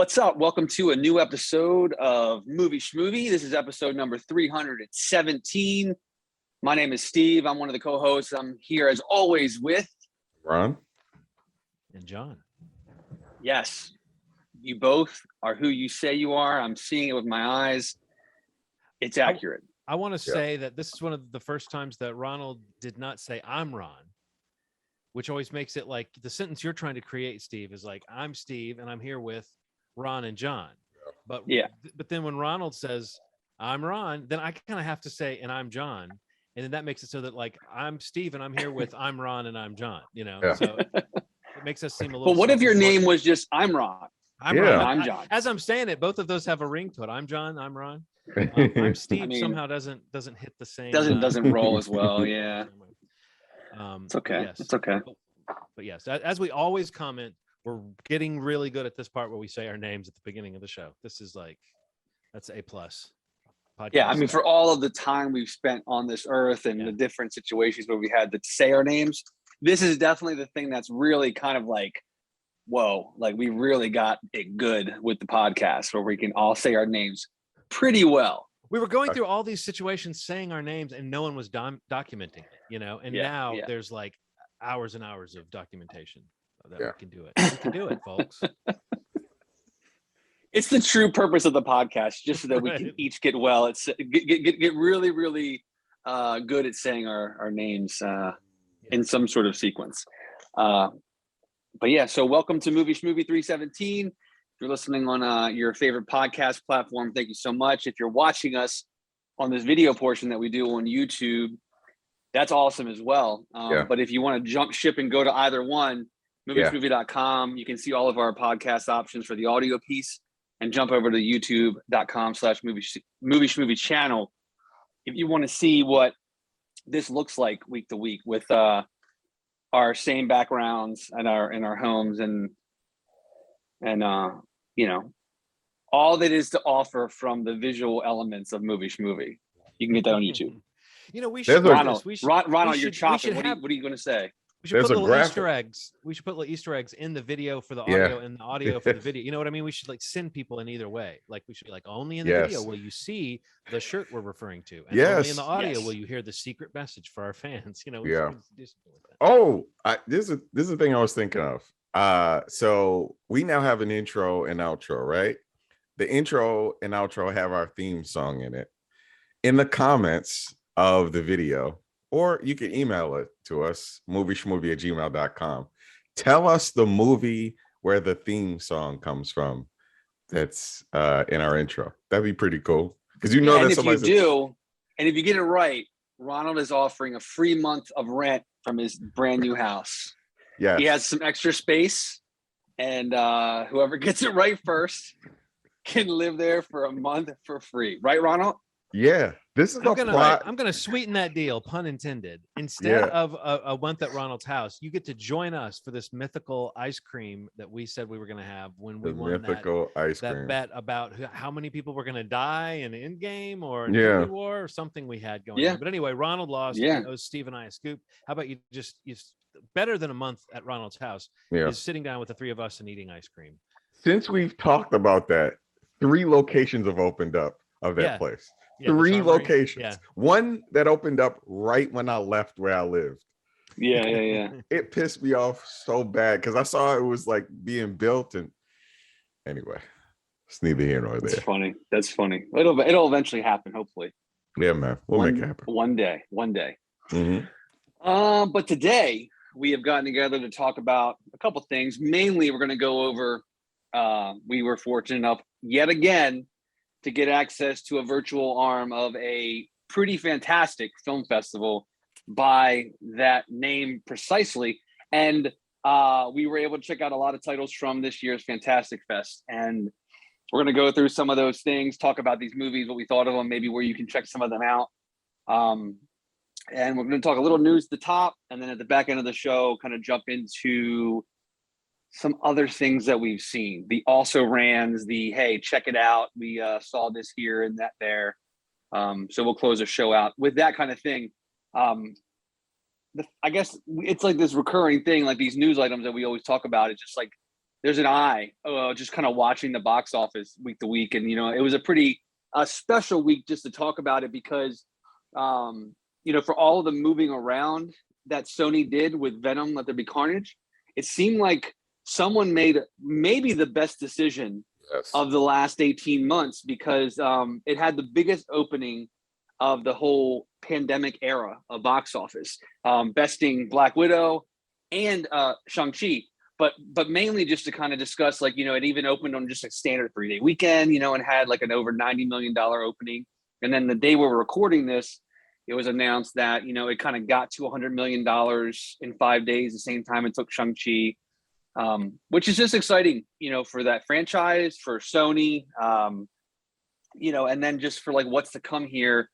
What's up? Welcome to a new episode of Movie Schmovie. This is episode number 317. My name is Steve. I'm one of the co-hosts. I'm here as always with Ron and John. Yes, you both are who you say you are. I'm seeing it with my eyes. It's accurate. I want to say that this is one of the first times that Ronald did not say I'm Ron, which always makes it like the sentence you're trying to create, Steve, is like I'm Steve and I'm here with Ron and John. But then when Ronald says I'm Ron, then I kind of have to say and I'm John, and then that makes it so that like I'm Steve and I'm here with I'm Ron and I'm John. So it makes us seem a little. But what if your name was just I'm Ron? Ron. I'm John. As I'm saying it, both of those have a ring to it. I'm John. I'm Ron. I'm Steve. Somehow doesn't hit the same. Doesn't roll as well. Yeah. It's okay. Yes. It's okay. But yes, as we always comment, we're getting really good at this part where we say our names at the beginning of the show. This is that's A+. Yeah, I mean, for all of the time we've spent on this earth and the different situations where we had to say our names, this is definitely the thing that's really kind of like, whoa, like we really got it good with the podcast where we can all say our names pretty well. We were going through all these situations saying our names and no one was documenting it, and now there's like hours and hours of documentation that we can do it. We can do it, folks. It's the true purpose of the podcast, just so that we can each get well. It's get really, really good at saying our names in some sort of sequence. But yeah, so welcome to Movie Schmovie 317. If you're listening on your favorite podcast platform, thank you so much. If you're watching us on this video portion that we do on YouTube, that's awesome as well. But if you want to jump ship and go to either one, movieschmovie.com, you can see all of our podcast options for the audio piece, and jump over to youtube.com/movie schmovie channel if you want to see what this looks like week to week with our same backgrounds and our homes and all that is to offer from the visual elements of Movie Schmovie. You can get that on YouTube. We should Ronald, you're chopping. What are you going to say? We should put little Easter eggs. We should put little Easter eggs in the video for the audio and the audio for the video. You know what I mean? We should send people in either way. Like we should only in the video will you see the shirt we're referring to, and only in the audio will you hear the secret message for our fans. This is the thing I was thinking of. So we now have an intro and outro, right? The intro and outro have our theme song in it. In the comments of the video, or you can email it to us, movieschmovie@gmail.com. Tell us the movie where the theme song comes from that's in our intro. That'd be pretty cool. Because and if you get it right, Ronald is offering a free month of rent from his brand new house. Yeah, he has some extra space, and whoever gets it right first can live there for a month for free. Right, Ronald? Yeah, this is I'm gonna sweeten that deal, pun intended. Instead of a month at Ronald's house, you get to join us for this mythical ice cream that we said we were gonna have when we won that bet about how many people were gonna die in Endgame or Infinity War or something we had going on. But anyway, Ronald lost. He owes Steve and I a scoop. How about you better than a month at Ronald's house is sitting down with the three of us and eating ice cream. Since we've talked about that, 3 locations have opened up of that place. 3 locations. One that opened up right when I left where I lived. Yeah. It pissed me off so bad because I saw it was being built, and anyway, it's neither here nor there. That's funny. It'll eventually happen, hopefully. Yeah, man. We'll make it happen. One day. Mm-hmm. But today we have gotten together to talk about a couple things. Mainly, we're going to go over. We were fortunate enough yet again to get access to a virtual arm of a pretty fantastic film festival by that name precisely. And we were able to check out a lot of titles from this year's Fantastic Fest. And we're going to go through some of those things, talk about these movies, what we thought of them, maybe where you can check some of them out. And we're going to talk a little news at the top, and then at the back end of the show, kind of jump into some other things that we've seen. The also rans, hey, check it out. We saw this here and that there. So we'll close the show out with that kind of thing. I guess it's like this recurring thing, like these news items that we always talk about. It's just like there's an eye just kind of watching the box office week to week. And, it was a pretty special week just to talk about it because, for all of the moving around that Sony did with Venom, Let There Be Carnage, it seemed like someone made maybe the best decision of the last 18 months because it had the biggest opening of the whole pandemic era of box office, besting Black Widow and Shang-Chi. But mainly just to kind of discuss, like, it even opened on just a standard 3-day weekend, and had like an over $90 million opening. And then the day we were recording this, it was announced that, it kind of got to $100 million in 5 days, the same time it took Shang-Chi, which is just exciting, for that franchise, for Sony, and then just for like what's to come here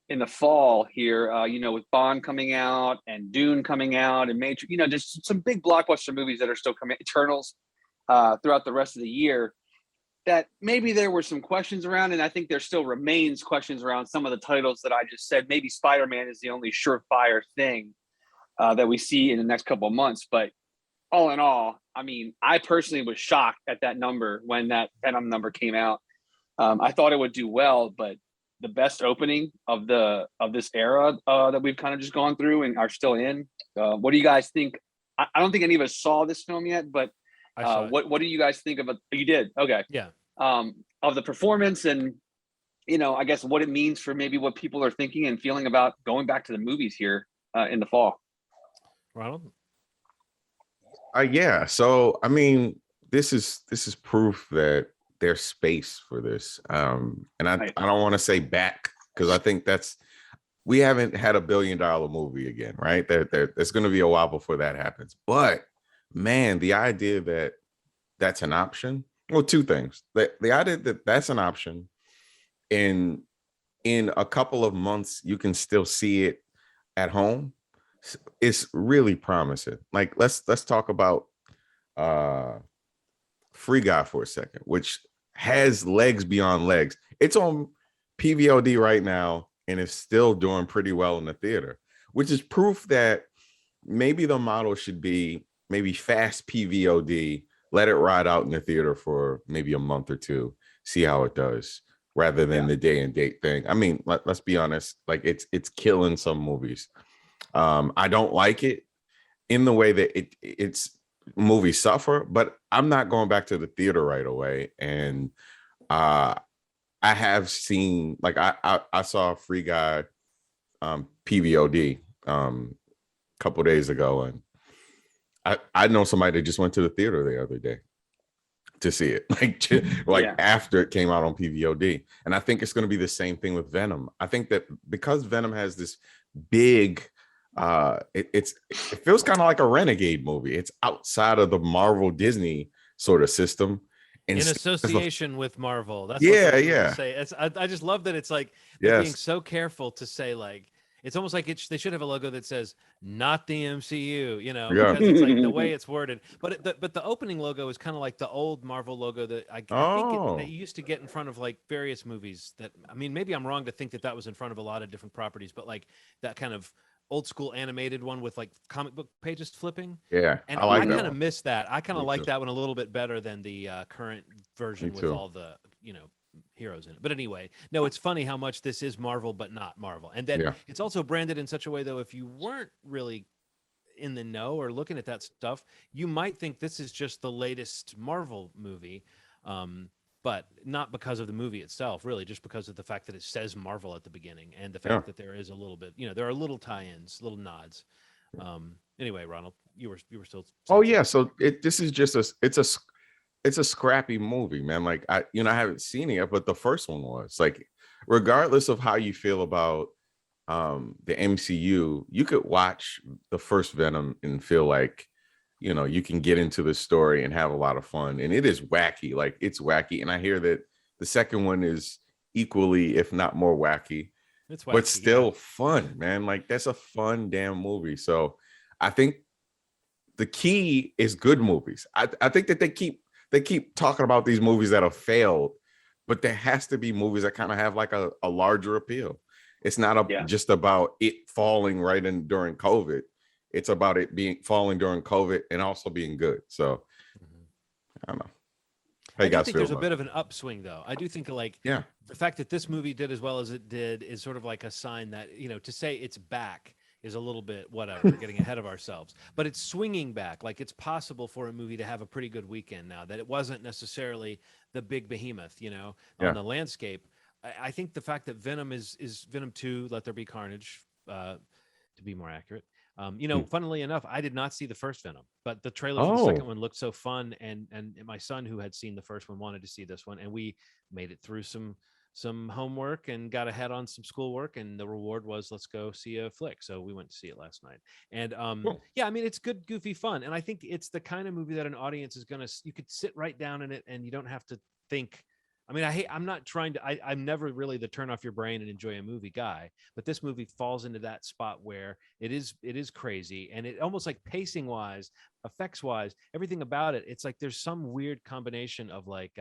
in the fall here, with Bond coming out and Dune coming out and Matrix, just some big blockbuster movies that are still coming, Eternals, throughout the rest of the year, that maybe there were some questions around. And I think there still remains questions around some of the titles that I just said. Maybe Spider-Man is the only surefire thing that we see in the next couple of months. But all in all, I mean, I personally was shocked at that number when that Venom number came out. I thought it would do well, but the best opening of this era that we've kind of just gone through and are still in. What do you guys think? I don't think any of us saw this film yet, but what do you guys think of it? You did? Okay. Yeah. Of the performance and, I guess what it means for maybe what people are thinking and feeling about going back to the movies here in the fall. Ronald? Yeah. So, I mean, this is proof that there's space for this. And I don't want to say back because I think we haven't had $1 billion movie again, right? There's going to be a while before that happens. But man, the idea that that's an option. Well, two things. The idea that that's an option in a couple of months, you can still see it at home. It's really promising. Like let's talk about Free Guy for a second, which has legs beyond legs. It's on PVOD right now and it's still doing pretty well in the theater, which is proof that maybe the model should be maybe fast PVOD, let it ride out in the theater for maybe a month or two, see how it does, rather than the day and date thing. I mean, let's be honest, like it's killing some movies. I don't like it in the way that it's movies suffer, but I'm not going back to the theater right away. And I have seen, like I saw Free Guy PVOD a couple days ago, and I know somebody that just went to the theater the other day to see it, after it came out on PVOD. And I think it's going to be the same thing with Venom. I think that because Venom has this big, it feels kind of like a renegade movie. It's outside of the Marvel Disney sort of system. In association with Marvel. That's what I say. I just love that it's like being so careful to say, like, it's almost like they should have a logo that says "not the MCU," because it's like the way it's worded. But the opening logo is kind of like the old Marvel logo that I think they used to get in front of like various movies. That, I mean, maybe I'm wrong to think that was in front of a lot of different properties, but like that kind of old school animated one with like comic book pages flipping. Yeah, and I kind of miss that. I kind of like that one a little bit better than the current version with all the heroes in it. But anyway, no, it's funny how much this is Marvel but not Marvel. And then it's also branded in such a way, though, if you weren't really in the know or looking at that stuff, you might think this is just the latest Marvel movie, but not because of the movie itself, really, just because of the fact that it says Marvel at the beginning and the fact that there is a little bit, there are little tie-ins, little nods. Anyway, Ronald, you were still. Oh yeah, so this is just it's a scrappy movie, man. Like I haven't seen it yet, but the first one was like, regardless of how you feel about the MCU, you could watch the first Venom and feel like, you can get into the story and have a lot of fun. And it is wacky, like it's wacky. And I hear that the second one is equally, if not more wacky, but still fun, man. Like that's a fun damn movie. So I think the key is good movies. I think that they keep talking about these movies that have failed, but there has to be movies that kind of have like a larger appeal. It's not just about it falling right in during COVID. It's about it falling during COVID and also being good. So I don't know. How you I do guys think feel there's a about bit it? of an upswing, though. I do think like Yeah. the fact that this movie did as well as it did is sort of like a sign that, to say it's back is a little bit whatever, getting ahead of ourselves. But it's swinging back. Like it's possible for a movie to have a pretty good weekend now, that it wasn't necessarily the big behemoth, on Yeah. the landscape. I think the fact that Venom is Venom 2, Let There Be Carnage, to be more accurate. Funnily enough, I did not see the first Venom, but the trailer for the second one looked so fun, and my son, who had seen the first one, wanted to see this one, and we made it through some homework and got ahead on some schoolwork, and the reward was let's go see a flick. So we went to see it last night, and Cool. yeah, I mean it's good, goofy fun, and I think it's the kind of movie that an audience is you could sit right down in it, and you don't have to think. I mean, I'm not trying to, I'm never really the turn off your brain and enjoy a movie guy, but this movie falls into that spot where it is crazy. And it almost like pacing wise, effects wise, everything about it. It's like, there's some weird combination of like,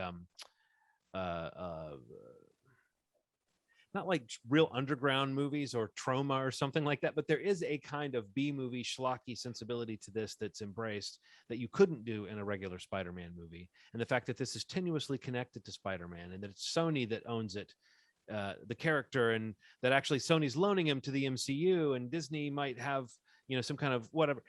not like real underground movies or trauma or something like that, but there is a kind of B-movie schlocky sensibility to this that's embraced that you couldn't do in a regular Spider-Man movie. And the fact that this is tenuously connected to Spider-Man and that it's Sony that owns it, the character, and that actually Sony's loaning him to the MCU, and Disney might have some kind of whatever,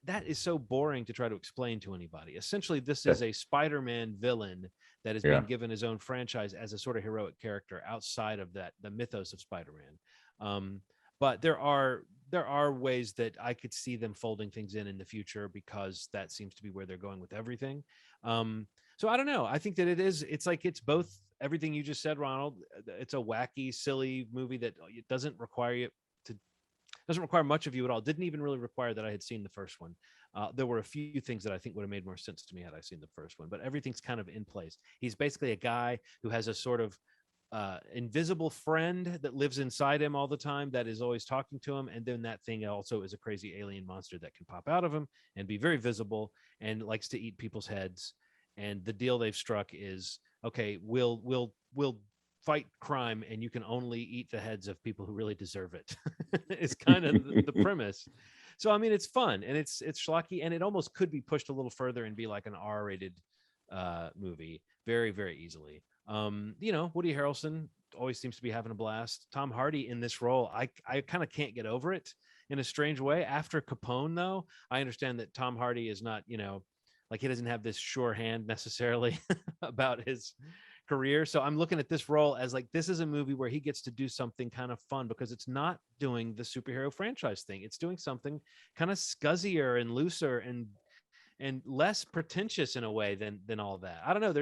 that is so boring to try to explain to anybody. Essentially, this is a Spider-Man villain that has been given his own franchise as a sort of heroic character outside of that, the mythos of Spider-Man. But there are ways that I could see them folding things in the future, because that seems to be where they're going with everything. So I don't know. I think that it's like, it's both everything you just said, Ronald. It's a wacky, silly movie that it doesn't require much of you at all. Didn't even really require that I had seen the first one. There were a few things that I think would have made more sense to me had I seen the first one, but everything's kind of in place. He's basically a guy who has a sort of invisible friend that lives inside him all the time, that is always talking to him. And then that thing also is a crazy alien monster that can pop out of him and be very visible and likes to eat people's heads. And the deal they've struck is, okay, we'll fight crime, and you can only eat the heads of people who really deserve it. It's kind of the premise. So I mean, it's fun, and it's schlocky, and it almost could be pushed a little further and be like an R-rated movie very, very easily. Woody Harrelson always seems to be having a blast. Tom Hardy in this role, I kind of can't get over it in a strange way. After Capone, though, I understand that Tom Hardy is not, like, he doesn't have this sure hand necessarily about his career. So I'm looking at this role as like, this is a movie where he gets to do something kind of fun, because it's not doing the superhero franchise thing. It's doing something kind of scuzzier and looser and less pretentious in a way than all that. I don't know.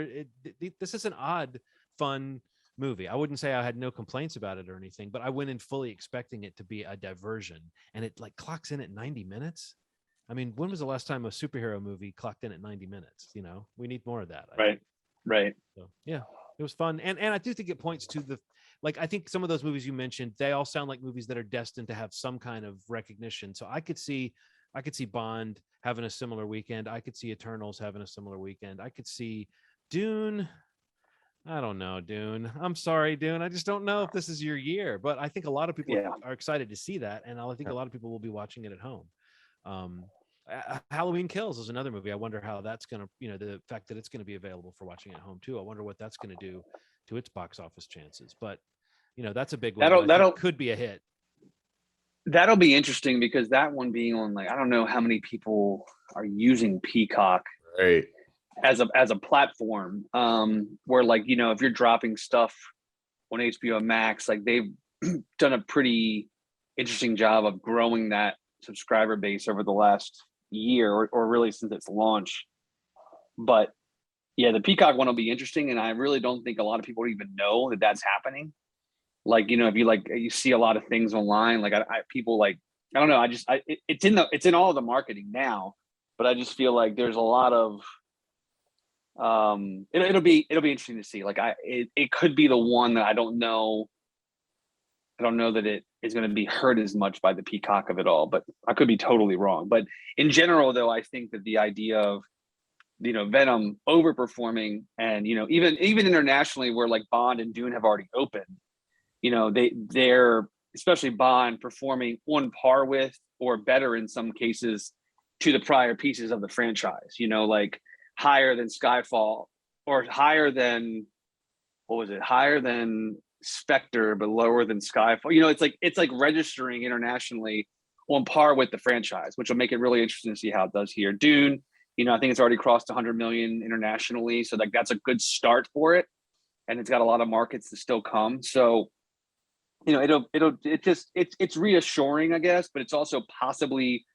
This is an odd, fun movie. I wouldn't say I had no complaints about it or anything, but I went in fully expecting it to be a diversion, and it like clocks in at 90 minutes. I mean, when was the last time a superhero movie clocked in at 90 minutes? We need more of that. Right. So yeah, it was fun. And I do think it points to I think some of those movies you mentioned, they all sound like movies that are destined to have some kind of recognition. So I could see Bond having a similar weekend. I could see Eternals having a similar weekend. I could see Dune. I don't know, Dune. I'm sorry, Dune. I just don't know if this is your year, but I think a lot of people are excited to see that. And I think a lot of people will be watching it at home. Halloween Kills is another movie. I wonder how that's going to, the fact that it's going to be available for watching at home too. I wonder what that's going to do to its box office chances. But, that's a big one. That could be a hit. That'll be interesting, because that one being on, like, I don't know how many people are using Peacock as a platform, where, like, if you're dropping stuff on HBO Max, like, they've done a pretty interesting job of growing that subscriber base over the last year, or really since its launch. But yeah, the Peacock one will be interesting, and I really don't think a lot of people even know that that's happening. Like, if you see a lot of things online, like people, like, I don't know, it's in all the marketing now, but I just feel like there's a lot of it'll be interesting to see. Like, it could be the one that I don't know that it is going to be hurt as much by the Peacock of it all, but I could be totally wrong. But in general, though, I think that the idea of, Venom overperforming, and, even internationally, where like Bond and Dune have already opened, they're, especially Bond, performing on par with or better in some cases to the prior pieces of the franchise. Like higher than Skyfall, or higher than, what was it? Higher than Spectre, but lower than Skyfall. You know, it's like registering internationally on par with the franchise, which will make it really interesting to see how it does here. Dune, you know, I think it's already crossed 100 million internationally, so like that's a good start for it, and it's got a lot of markets to still come. So, you know, it's reassuring, I guess, but it's also possibly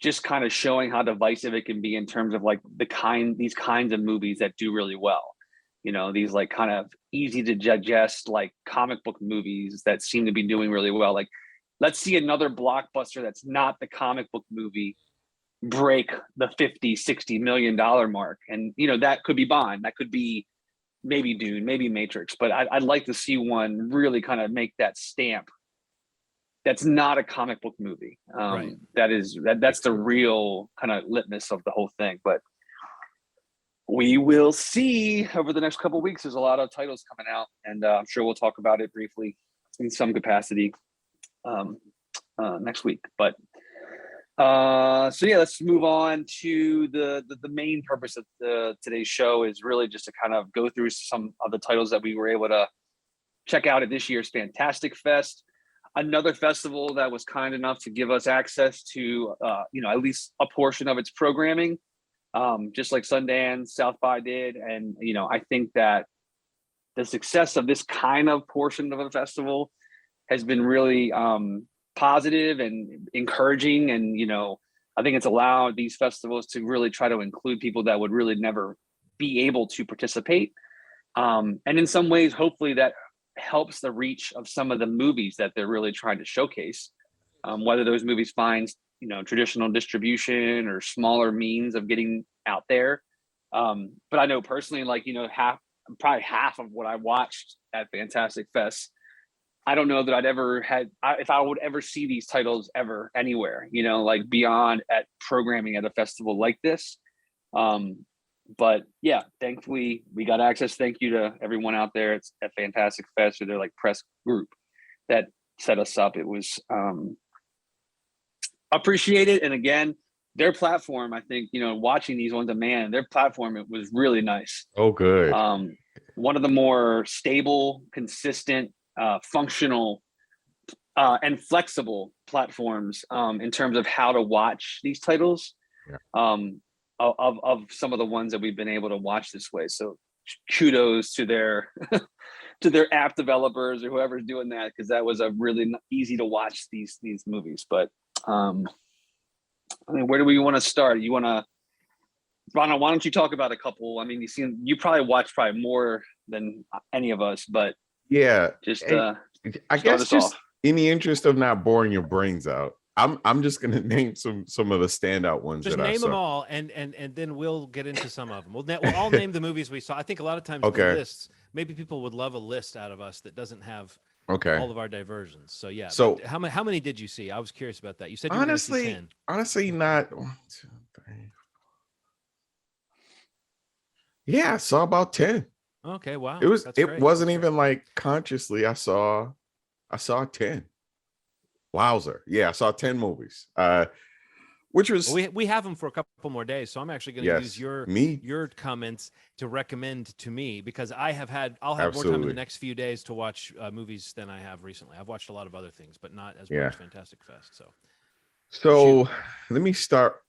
just kind of showing how divisive it can be in terms of like these kinds of movies that do really well. You know, these like kind of easy to digest like comic book movies that seem to be doing really well. Like, let's see another blockbuster that's not the comic book movie break the 50-60 million dollar mark, and you know, that could be Bond, that could be maybe Dune, maybe Matrix, but I'd like to see one really kind of make that stamp that's not a comic book movie. Right. That's the real kind of litmus of the whole thing. But we will see over the next couple of weeks. There's a lot of titles coming out, and I'm sure we'll talk about it briefly in some capacity next week. But so yeah, let's move on to the main purpose of today's show is really just to kind of go through some of the titles that we were able to check out at this year's Fantastic Fest. Another festival that was kind enough to give us access to, you know, at least a portion of its programming, just like Sundance, South by did. And, you know, I think that the success of this kind of portion of a festival has been really positive and encouraging. And, you know, I think it's allowed these festivals to really try to include people that would really never be able to participate. And in some ways, hopefully that helps the reach of some of the movies that they're really trying to showcase, whether those movies find, you know, traditional distribution or smaller means of getting out there. But I know personally, like, you know, probably half of what I watched at Fantastic Fest, I don't know that I'd ever if I would ever see these titles ever anywhere, you know, like beyond at programming at a festival like this. But yeah, thankfully we got access. Thank you to everyone out there at Fantastic Fest or their like press group that set us up. It was appreciated. And again, their platform, I think, you know, watching these on demand, their platform, it was really nice. Oh, good. One of the more stable, consistent, functional, and flexible platforms in terms of how to watch these titles. Yeah. Of some of the ones that we've been able to watch this way. So kudos to their to their app developers or whoever's doing that, because that was a really easy to watch these movies. But I mean, where do we want to start? You want to, Ronald, why don't you talk about a couple? I mean, you probably watched more than any of us, but yeah, just I guess just in the interest of not boring your brains out, I'm just gonna name some of the standout ones. Just name them all, and then we'll get into some of them. We'll all name the movies we saw. I think a lot of times the lists, maybe people would love a list out of us that doesn't have all of our diversions. So yeah. So how many did you see? I was curious about that. You said you honestly, were gonna see 10. Honestly, not 1, 2, 3. Yeah, I saw about 10. Okay, wow. It wasn't even like consciously. I saw 10. Wowzer. Yeah, I saw 10 movies. Which was we have them for a couple more days, so I'm actually going to use your comments to recommend to me, because I'll have more time in the next few days to watch movies than I have recently. I've watched a lot of other things, but not as much as Fantastic Fest. So let me start.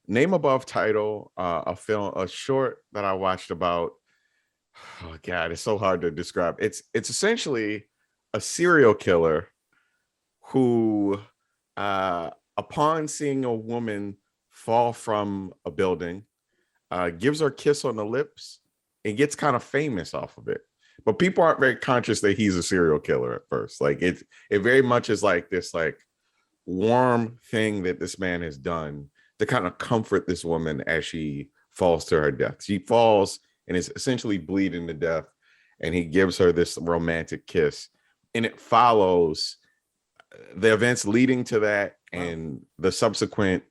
Name above title, a short that I watched about. Oh God, it's so hard to describe. It's essentially a serial killer who, upon seeing a woman fall from a building, gives her a kiss on the lips and gets kind of famous off of it. But people aren't very conscious that he's a serial killer at first. Like it very much is like this like warm thing that this man has done to kind of comfort this woman as she falls to her death. She falls and is essentially bleeding to death, and he gives her this romantic kiss, and it follows the events leading to that and the subsequent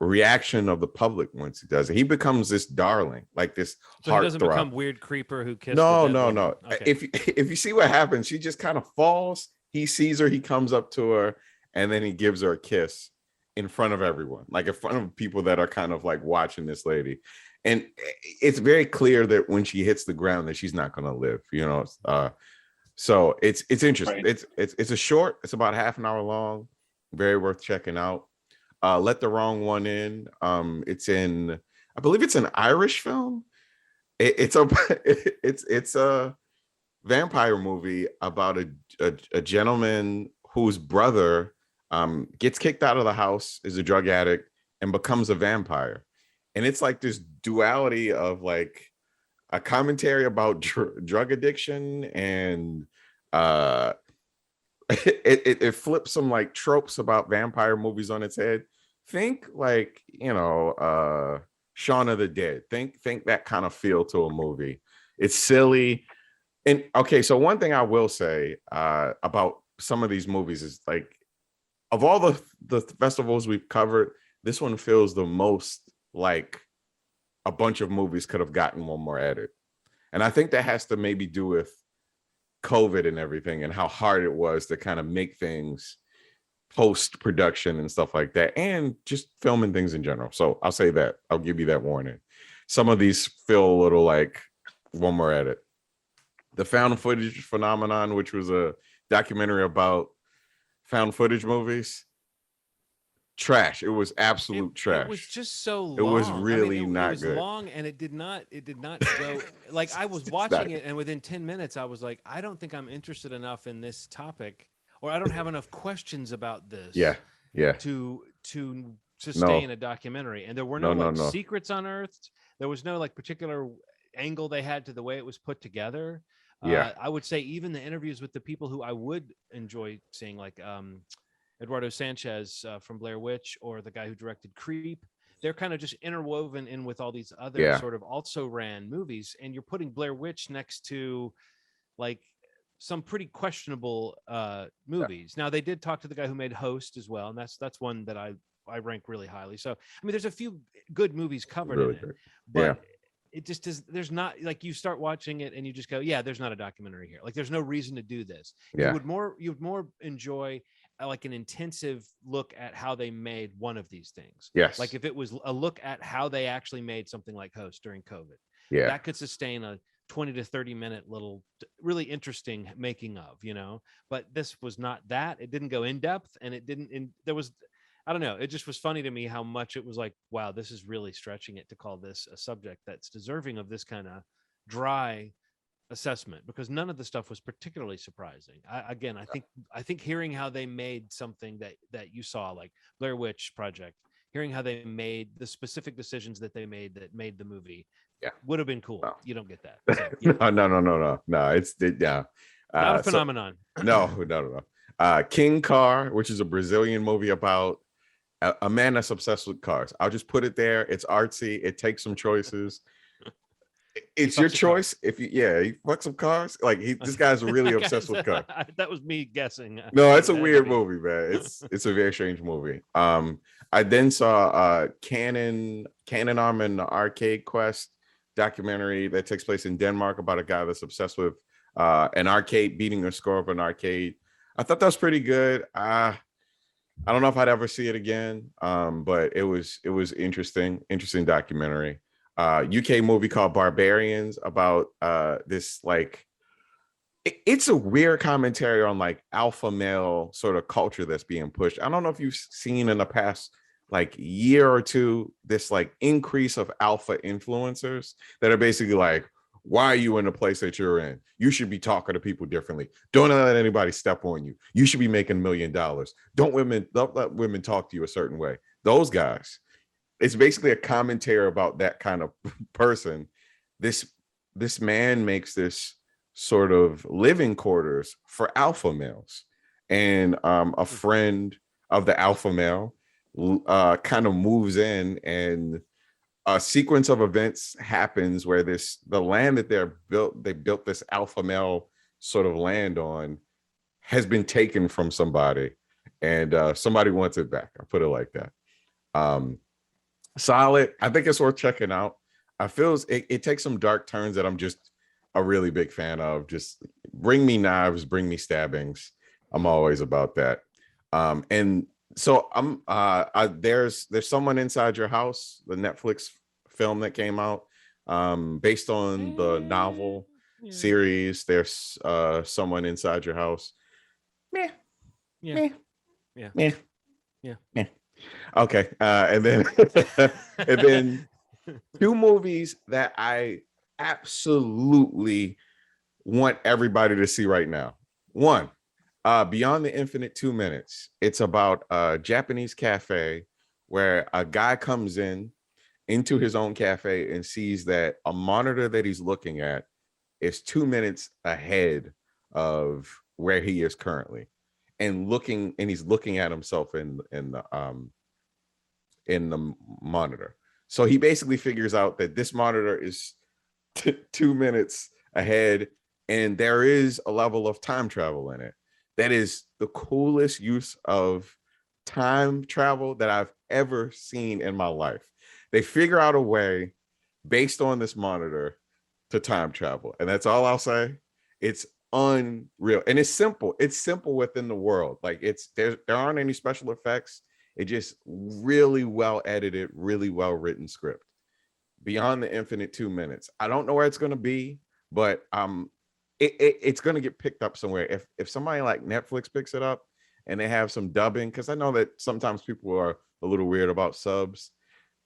reaction of the public once he does it. He becomes this darling, like this so he doesn't become weird creeper who kissed no. Okay. If you see what happens, she just kind of falls, he sees her, he comes up to her, and then he gives her a kiss, in front of everyone, like in front of people that are kind of like watching this lady. And it's very clear that when she hits the ground that she's not going to live, you know. So it's interesting. Right. It's a short. It's about half an hour long. Very worth checking out. Let the Wrong One In. It's in, I believe it's an Irish film. It's a vampire movie about a gentleman whose brother gets kicked out of the house, is a drug addict, and becomes a vampire. And it's like this duality of like a commentary about drug addiction, and it flips some like tropes about vampire movies on its head. Think like, you know, Shaun of the Dead. Think that kind of feel to a movie. It's silly. And okay, so one thing I will say about some of these movies is like, of all the festivals we've covered, this one feels the most like a bunch of movies could have gotten one more edit. And I think that has to maybe do with COVID and everything, and how hard it was to kind of make things post-production and stuff like that, and just filming things in general. So I'll say that. I'll give you that warning. Some of these feel a little like one more edit. The Found Footage Phenomenon, which was a documentary about found footage movies, trash. It was absolute trash. It was just so long. It was really not it was good. long, and it did not go like, I was watching it, and within 10 minutes I was like, I don't think I'm interested enough in this topic, or I don't have enough questions about this to sustain a documentary. And there were no secrets unearthed. There was no like particular angle they had to the way it was put together. I would say even the interviews with the people who I would enjoy seeing, like Eduardo Sanchez from Blair Witch, or the guy who directed Creep, they're kind of just interwoven in with all these other sort of also ran movies. And you're putting Blair Witch next to like some pretty questionable movies. Now, they did talk to the guy who made Host as well, and that's one that I rank really highly. So I mean, there's a few good movies covered really in it, but it just is, there's not, like, you start watching it and you just go, yeah, there's not a documentary here. Like, there's no reason to do this. You would more enjoy like an intensive look at how they made one of these things. Yes. Like if it was a look at how they actually made something like Host during COVID, that could sustain a 20 to 30 minute little really interesting making of, you know. But this was not that. It didn't go in depth, and it didn't, there was, I don't know. It just was funny to me how much it was like, wow, this is really stretching it to call this a subject that's deserving of this kind of dry assessment, because none of the stuff was particularly surprising. I think hearing how they made something that you saw, like Blair Witch Project, hearing how they made the specific decisions that they made that made the movie would have been cool. You don't get that. So, No. It's not a phenomenon. No. King Car, which is a Brazilian movie about a man that's obsessed with cars. I'll just put it there. It's artsy. It takes some choices. It's your choice. If he fucks some cars. Like this guy's really obsessed with cars. That was me guessing. No, it's a weird movie, man. It's a very strange movie. I then saw Cannon Arm and the Arcade Quest documentary that takes place in Denmark about a guy that's obsessed with an arcade, beating the score of an arcade. I thought that was pretty good. I don't know if I'd ever see it again, but it was interesting documentary. UK movie called Barbarians about this, like, it's a weird commentary on like alpha male sort of culture that's being pushed. I don't know if you've seen in the past like year or two this like increase of alpha influencers that are basically like, why are you in the place that you're in? You should be talking to people differently. Don't let anybody step on you. You should be making $1 million. Don't let women talk to you a certain way. Those guys. It's basically a commentary about that kind of person. This man makes this sort of living quarters for alpha males, and a friend of the alpha male kind of moves in, and a sequence of events happens where the land that they built this alpha male sort of land on has been taken from somebody, and somebody wants it back. I'll put it like that. Solid. I think it's worth checking out. I feel it takes some dark turns that I'm just a really big fan of. Just bring me knives, bring me stabbings. I'm always about that. And So there's someone inside your house, the Netflix film that came out, based on the novel series. There's someone inside your house. Meh. Yeah. Meh. Yeah. Meh. Yeah. Meh. Okay. And then two movies that I absolutely want everybody to see right now. One, Beyond the Infinite 2 Minutes. It's about a Japanese cafe where a guy comes into his own cafe and sees that a monitor that he's looking at is 2 minutes ahead of where he is currently, and he's looking at himself in the monitor. So he basically figures out that this monitor is 2 minutes ahead, and there is a level of time travel in it. That is the coolest use of time travel that I've ever seen in my life. They figure out a way based on this monitor to time travel, and that's all I'll say. It's unreal, and it's simple. It's simple within the world. Like there aren't any special effects. It just really well edited, really well written script. Beyond the Infinite 2 Minutes. I don't know where it's going to be, but it's going to get picked up somewhere. If somebody like Netflix picks it up and they have some dubbing, because I know that sometimes people are a little weird about subs,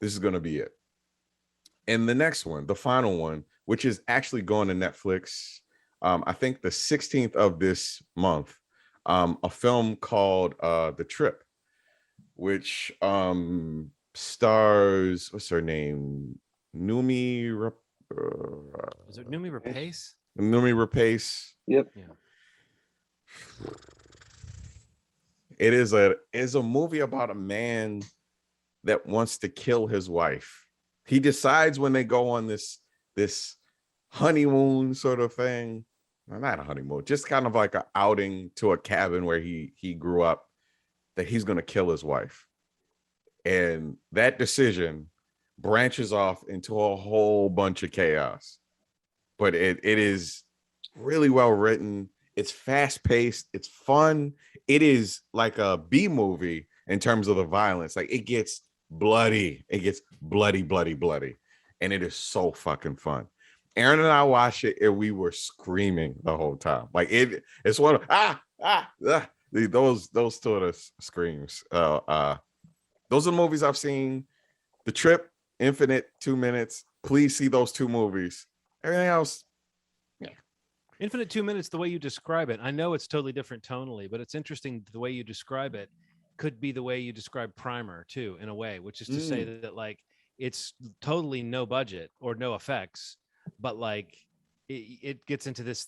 this is going to be it. And the next one, the final one, which is actually going to Netflix, I think the 16th of this month, a film called The Trip, which stars, what's her name? Noomi Is it Noomi Rapace? Noomi Rapace. Yep. Yeah. It is a movie about a man that wants to kill his wife. He decides when they go on this honeymoon sort of thing. Well, not a honeymoon, just kind of like an outing to a cabin where he grew up, that he's going to kill his wife. And that decision branches off into a whole bunch of chaos. But it is really well written. It's fast paced. It's fun. It is like a B movie in terms of the violence. Like, it gets bloody. It gets bloody. And it is so fucking fun. Aaron and I watched it and we were screaming the whole time. Like, it's one of those two of the screams. Those are the movies I've seen. The Trip, Infinite 2 Minutes. Please see those two movies. Everything else, yeah. Infinite 2 Minutes, the way you describe it, I know it's totally different tonally, but it's interesting the way you describe it could be the way you describe Primer too, in a way, which is to say that like it's totally no budget or no effects, but like it gets into this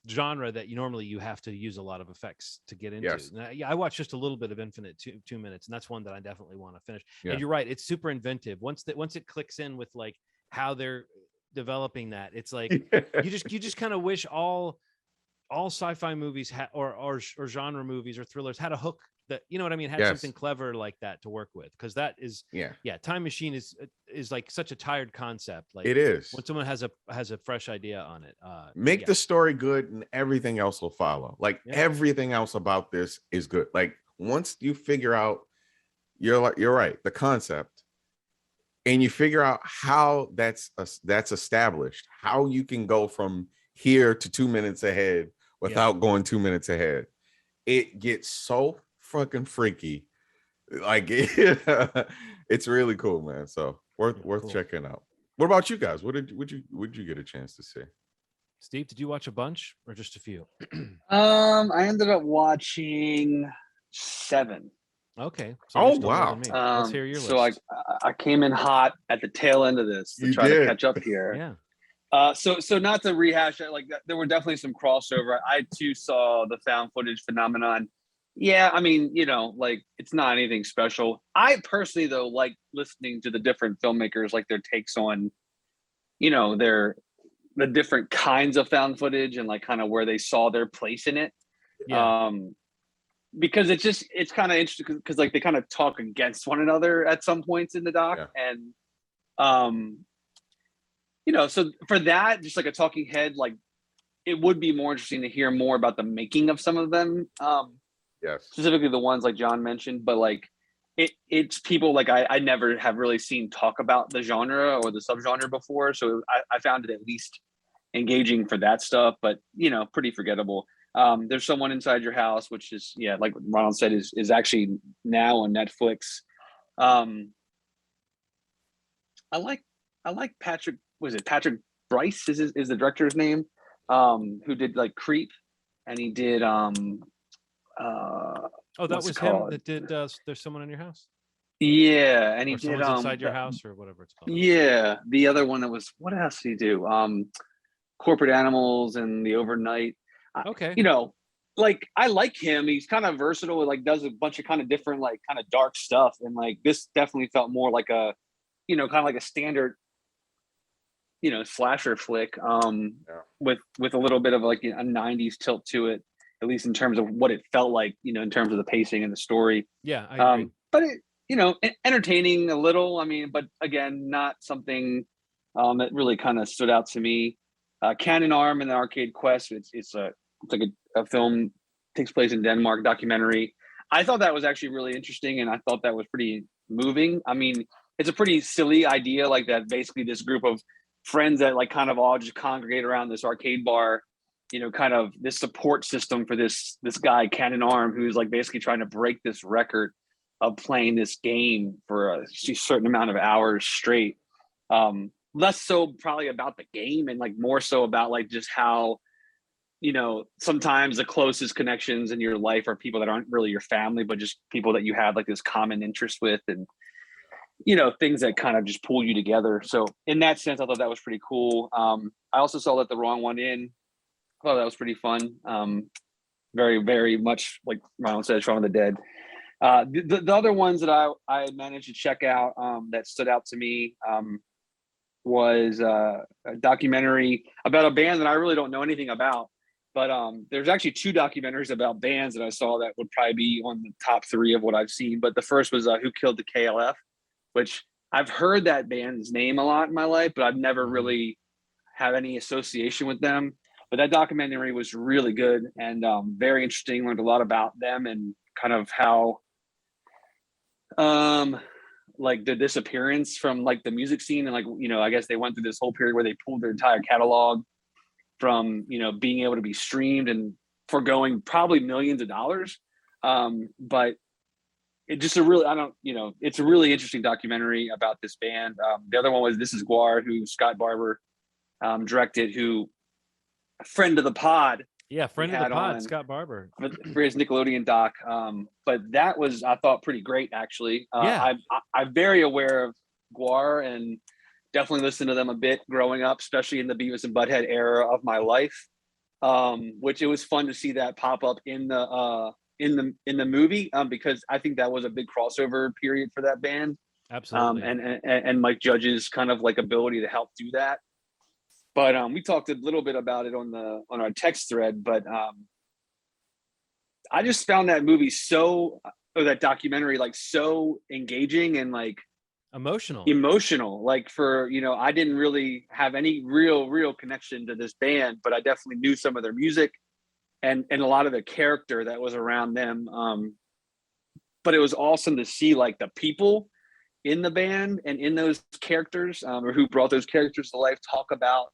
genre that normally you have to use a lot of effects to get into. Yes. Now, I watched just a little bit of Infinite 2 Minutes, and that's one that I definitely want to finish. Yeah. And you're right, it's super inventive. Once it clicks in with like how they're developing that, it's like you just kind of wish all sci-fi movies or genre movies or thrillers had a hook that, you know what I mean, had something clever like that to work with, because that is Time Machine is like such a tired concept. Like, it is when someone has a fresh idea on it, make the story good and everything else will follow. Like, everything else about this is good. Like, once you figure out, you're right, the concept, and you figure out how that's established, how you can go from here to 2 minutes ahead without going 2 minutes ahead, it gets so fucking freaky. Like, it's really cool, man. So worth cool. checking out. What about you guys? Would you get a chance to see? Steve, did you watch a bunch or just a few? I ended up watching 7. Okay. So wow. Let's hear your list. So I came in hot at the tail end of this to try to catch up here. Yeah. So not to rehash it, like, there were definitely some crossover. I too saw the found footage phenomenon. Yeah, I mean, like, it's not anything special. I personally, though, like listening to the different filmmakers, like their takes on, the different kinds of found footage and like kind of where they saw their place in it. Yeah. Because it's kind of interesting because like they kind of talk against one another at some points in the doc. And so for that, just like a talking head, like, it would be more interesting to hear more about the making of some of them. Yes. Specifically the ones like John mentioned, but like it's people like I never have really seen talk about the genre or the subgenre before. So I found it at least engaging for that stuff, but pretty forgettable. There's Someone Inside Your House, which is, yeah, like Ronald said, is actually now on Netflix. I like Patrick. Was it Patrick Bryce? Is the director's name? Who did like Creep, and he did Oh, that was him that did There's Someone in Your House? Yeah, and he or did Inside Your House or whatever it's called. Yeah, the other one that was, what else did he do? Corporate Animals and The Overnight. Okay. Like I like him. He's kind of versatile, like does a bunch of kind of different, like kind of dark stuff. And like this definitely felt more like a, kind of like a standard, slasher flick. With a little bit of like a 90s tilt to it, at least in terms of what it felt like, in terms of the pacing and the story. Yeah, I agree. But it, entertaining a little. I mean, but again, not something that really kind of stood out to me. Cannon Arm and the Arcade Quest. It's like a film, takes place in Denmark, documentary. I thought that was actually really interesting, and I thought that was pretty moving. I mean, it's a pretty silly idea, like that. Basically, this group of friends that like kind of all just congregate around this arcade bar, kind of this support system for this guy Cannon Arm, who's like basically trying to break this record of playing this game for a certain amount of hours straight. Less so probably about the game, and like more so about like just how, sometimes the closest connections in your life are people that aren't really your family, but just people that you have like this common interest with, and things that kind of just pull you together. So in that sense, I thought that was pretty cool. I also saw Let the Wrong One In. I thought that was pretty fun. Very, very much like Ronald said, Shaun of the Dead. The other ones that I managed to check out that stood out to me was a documentary about a band that I really don't know anything about. But there's actually two documentaries about bands that I saw that would probably be on the top 3 of what I've seen. But the first was Who Killed the KLF, which I've heard that band's name a lot in my life, but I've never really had any association with them. But that documentary was really good and very interesting. Learned a lot about them and kind of how like the disappearance from like the music scene, and like, I guess they went through this whole period where they pulled their entire catalog from, being able to be streamed and foregoing probably millions of dollars. But it just it's a really interesting documentary about this band. The other one was This Is GWAR, who Scott Barber directed, who a friend of the pod. Yeah, friend of the pod, Scott Barber, for his Nickelodeon doc. But that was, I thought, pretty great actually. I'm very aware of GWAR and definitely listened to them a bit growing up, especially in the Beavis and Butthead era of my life. Which it was fun to see that pop up in the movie, because I think that was a big crossover period for that band. Absolutely. And Mike Judge's kind of like ability to help do that. But we talked a little bit about it on our text thread. But I just found that movie that documentary like so engaging and like emotional. Like for, I didn't really have any real connection to this band, but I definitely knew some of their music and a lot of the character that was around them. But it was awesome to see like the people in the band and in those characters, or who brought those characters to life, talk about,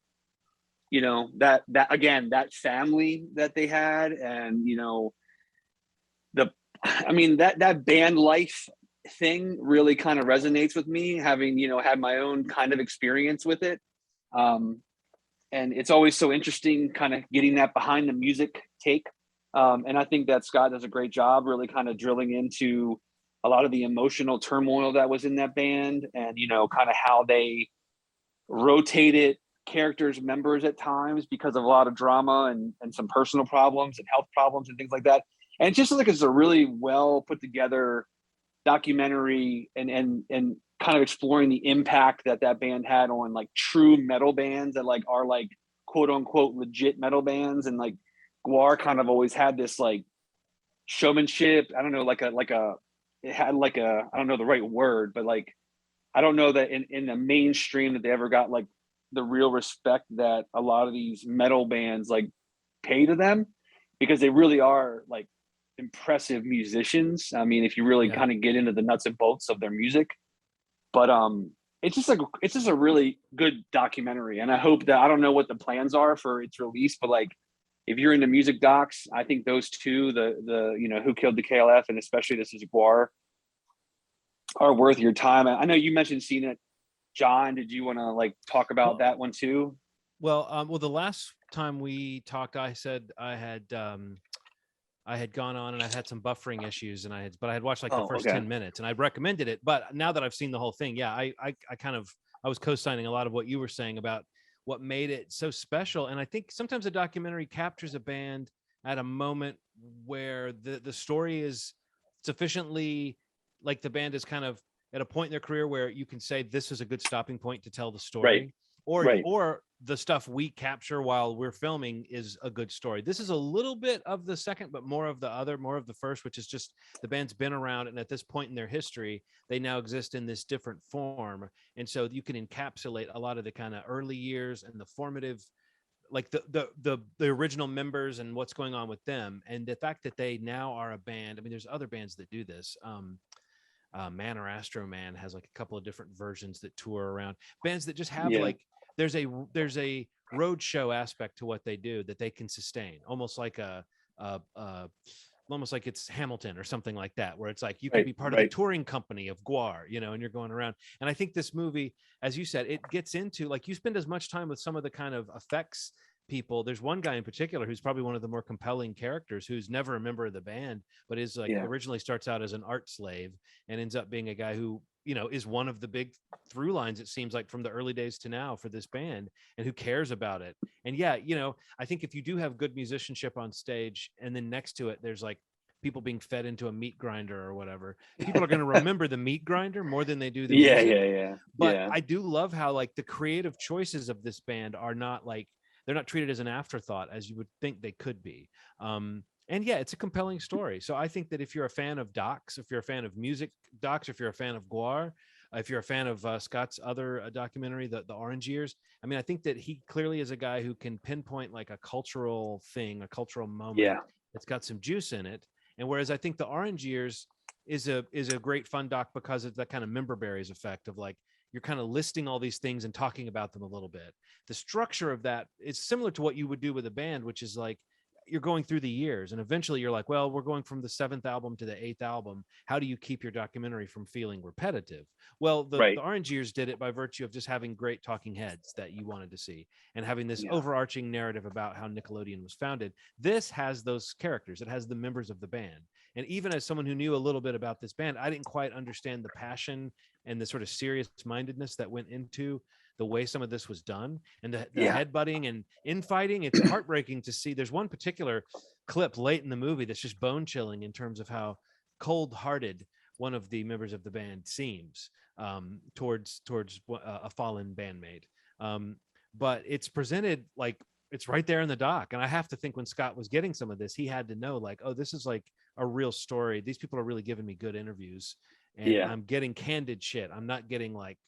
that again, that family that they had, and, that band life thing really kind of resonates with me, having, had my own kind of experience with it. And it's always so interesting kind of getting that behind the music take. And I think that Scott does a great job really kind of drilling into a lot of the emotional turmoil that was in that band, and, kind of how they rotated characters, members at times because of a lot of drama and some personal problems and health problems and things like that. And it's just like, it's a really well put together documentary and kind of exploring the impact that band had on like true metal bands that like are like quote unquote legit metal bands. And like GWAR kind of always had this like showmanship. I don't know, it had like a, I don't know the right word, but like, I don't know that in the mainstream that they ever got like the real respect that a lot of these metal bands like pay to them, because they really are like impressive musicians. I mean, if you really kind of get into the nuts and bolts of their music, but it's just a really good documentary. And I hope that, I don't know what the plans are for its release, but like, if you're into music docs, I think those two, the Who Killed the KLF and especially This Is GWAR, are worth your time. I know you mentioned seeing it. John, did you want to like talk about that one too? Well, the last time we talked, I said I had gone on and I had some buffering issues, and I had watched like the first 10 minutes, and I recommended it. But now that I've seen the whole thing, I was co-signing a lot of what you were saying about what made it so special. And I think sometimes a documentary captures a band at a moment where the story is sufficiently, like, the band is kind of at a point in their career where you can say this is a good stopping point to tell the story. Or the stuff we capture while we're filming is a good story. This is a little bit of the second, but more of the first, which is just the band's been around, and at this point in their history, they now exist in this different form. And so you can encapsulate a lot of the kind of early years and the formative, like the original members and what's going on with them. And the fact that they now are a band. I mean, there's other bands that do this. Man or Astro Man has like a couple of different versions that tour around. Bands that just have like, there's a road show aspect to what they do that they can sustain, almost like almost like it's Hamilton or something like that, where it's like you can be part of the touring company of GWAR, and you're going around. And I think this movie, as you said, it gets into, like, you spend as much time with some of the kind of effects people. There's one guy in particular who's probably one of the more compelling characters, who's never a member of the band, but is like originally starts out as an art slave and ends up being a guy who is one of the big through lines, it seems like, from the early days to now for this band, and who cares about it. And I think if you do have good musicianship on stage, and then next to it there's like people being fed into a meat grinder or whatever, people are going to remember the meat grinder more than they do the music. But I do love how, like, the creative choices of this band are not like, they're not treated as an afterthought as you would think they could be. And it's a compelling story. So I think that if you're a fan of docs, if you're a fan of music docs, if you're a fan of GWAR, if you're a fan of Scott's other documentary, the Orange Years, I mean, I think that he clearly is a guy who can pinpoint like a cultural thing, a cultural moment that's got some juice in it. And whereas I think the Orange Years is a great fun doc because of that kind of member berries effect of, like, you're kind of listing all these things and talking about them a little bit. The structure of that is similar to what you would do with a band, which is like, you're going through the years, and eventually you're like, well, we're going from the 7th album to the 8th album. How do you keep your documentary from feeling repetitive? Well, the Orange Years did it by virtue of just having great talking heads that you wanted to see, and having this overarching narrative about how Nickelodeon was founded. This has those characters. It has the members of the band. And even as someone who knew a little bit about this band, I didn't quite understand the passion and the sort of serious mindedness that went into the way some of this was done, and the headbutting and infighting. It's heartbreaking to see. There's one particular clip late in the movie that's just bone chilling in terms of how cold-hearted one of the members of the band seems towards a fallen bandmate. But it's presented like it's right there in the doc. And I have to think when Scott was getting some of this, he had to know, like, oh, this is like a real story. These people are really giving me good interviews, and I'm getting candid shit. I'm not getting like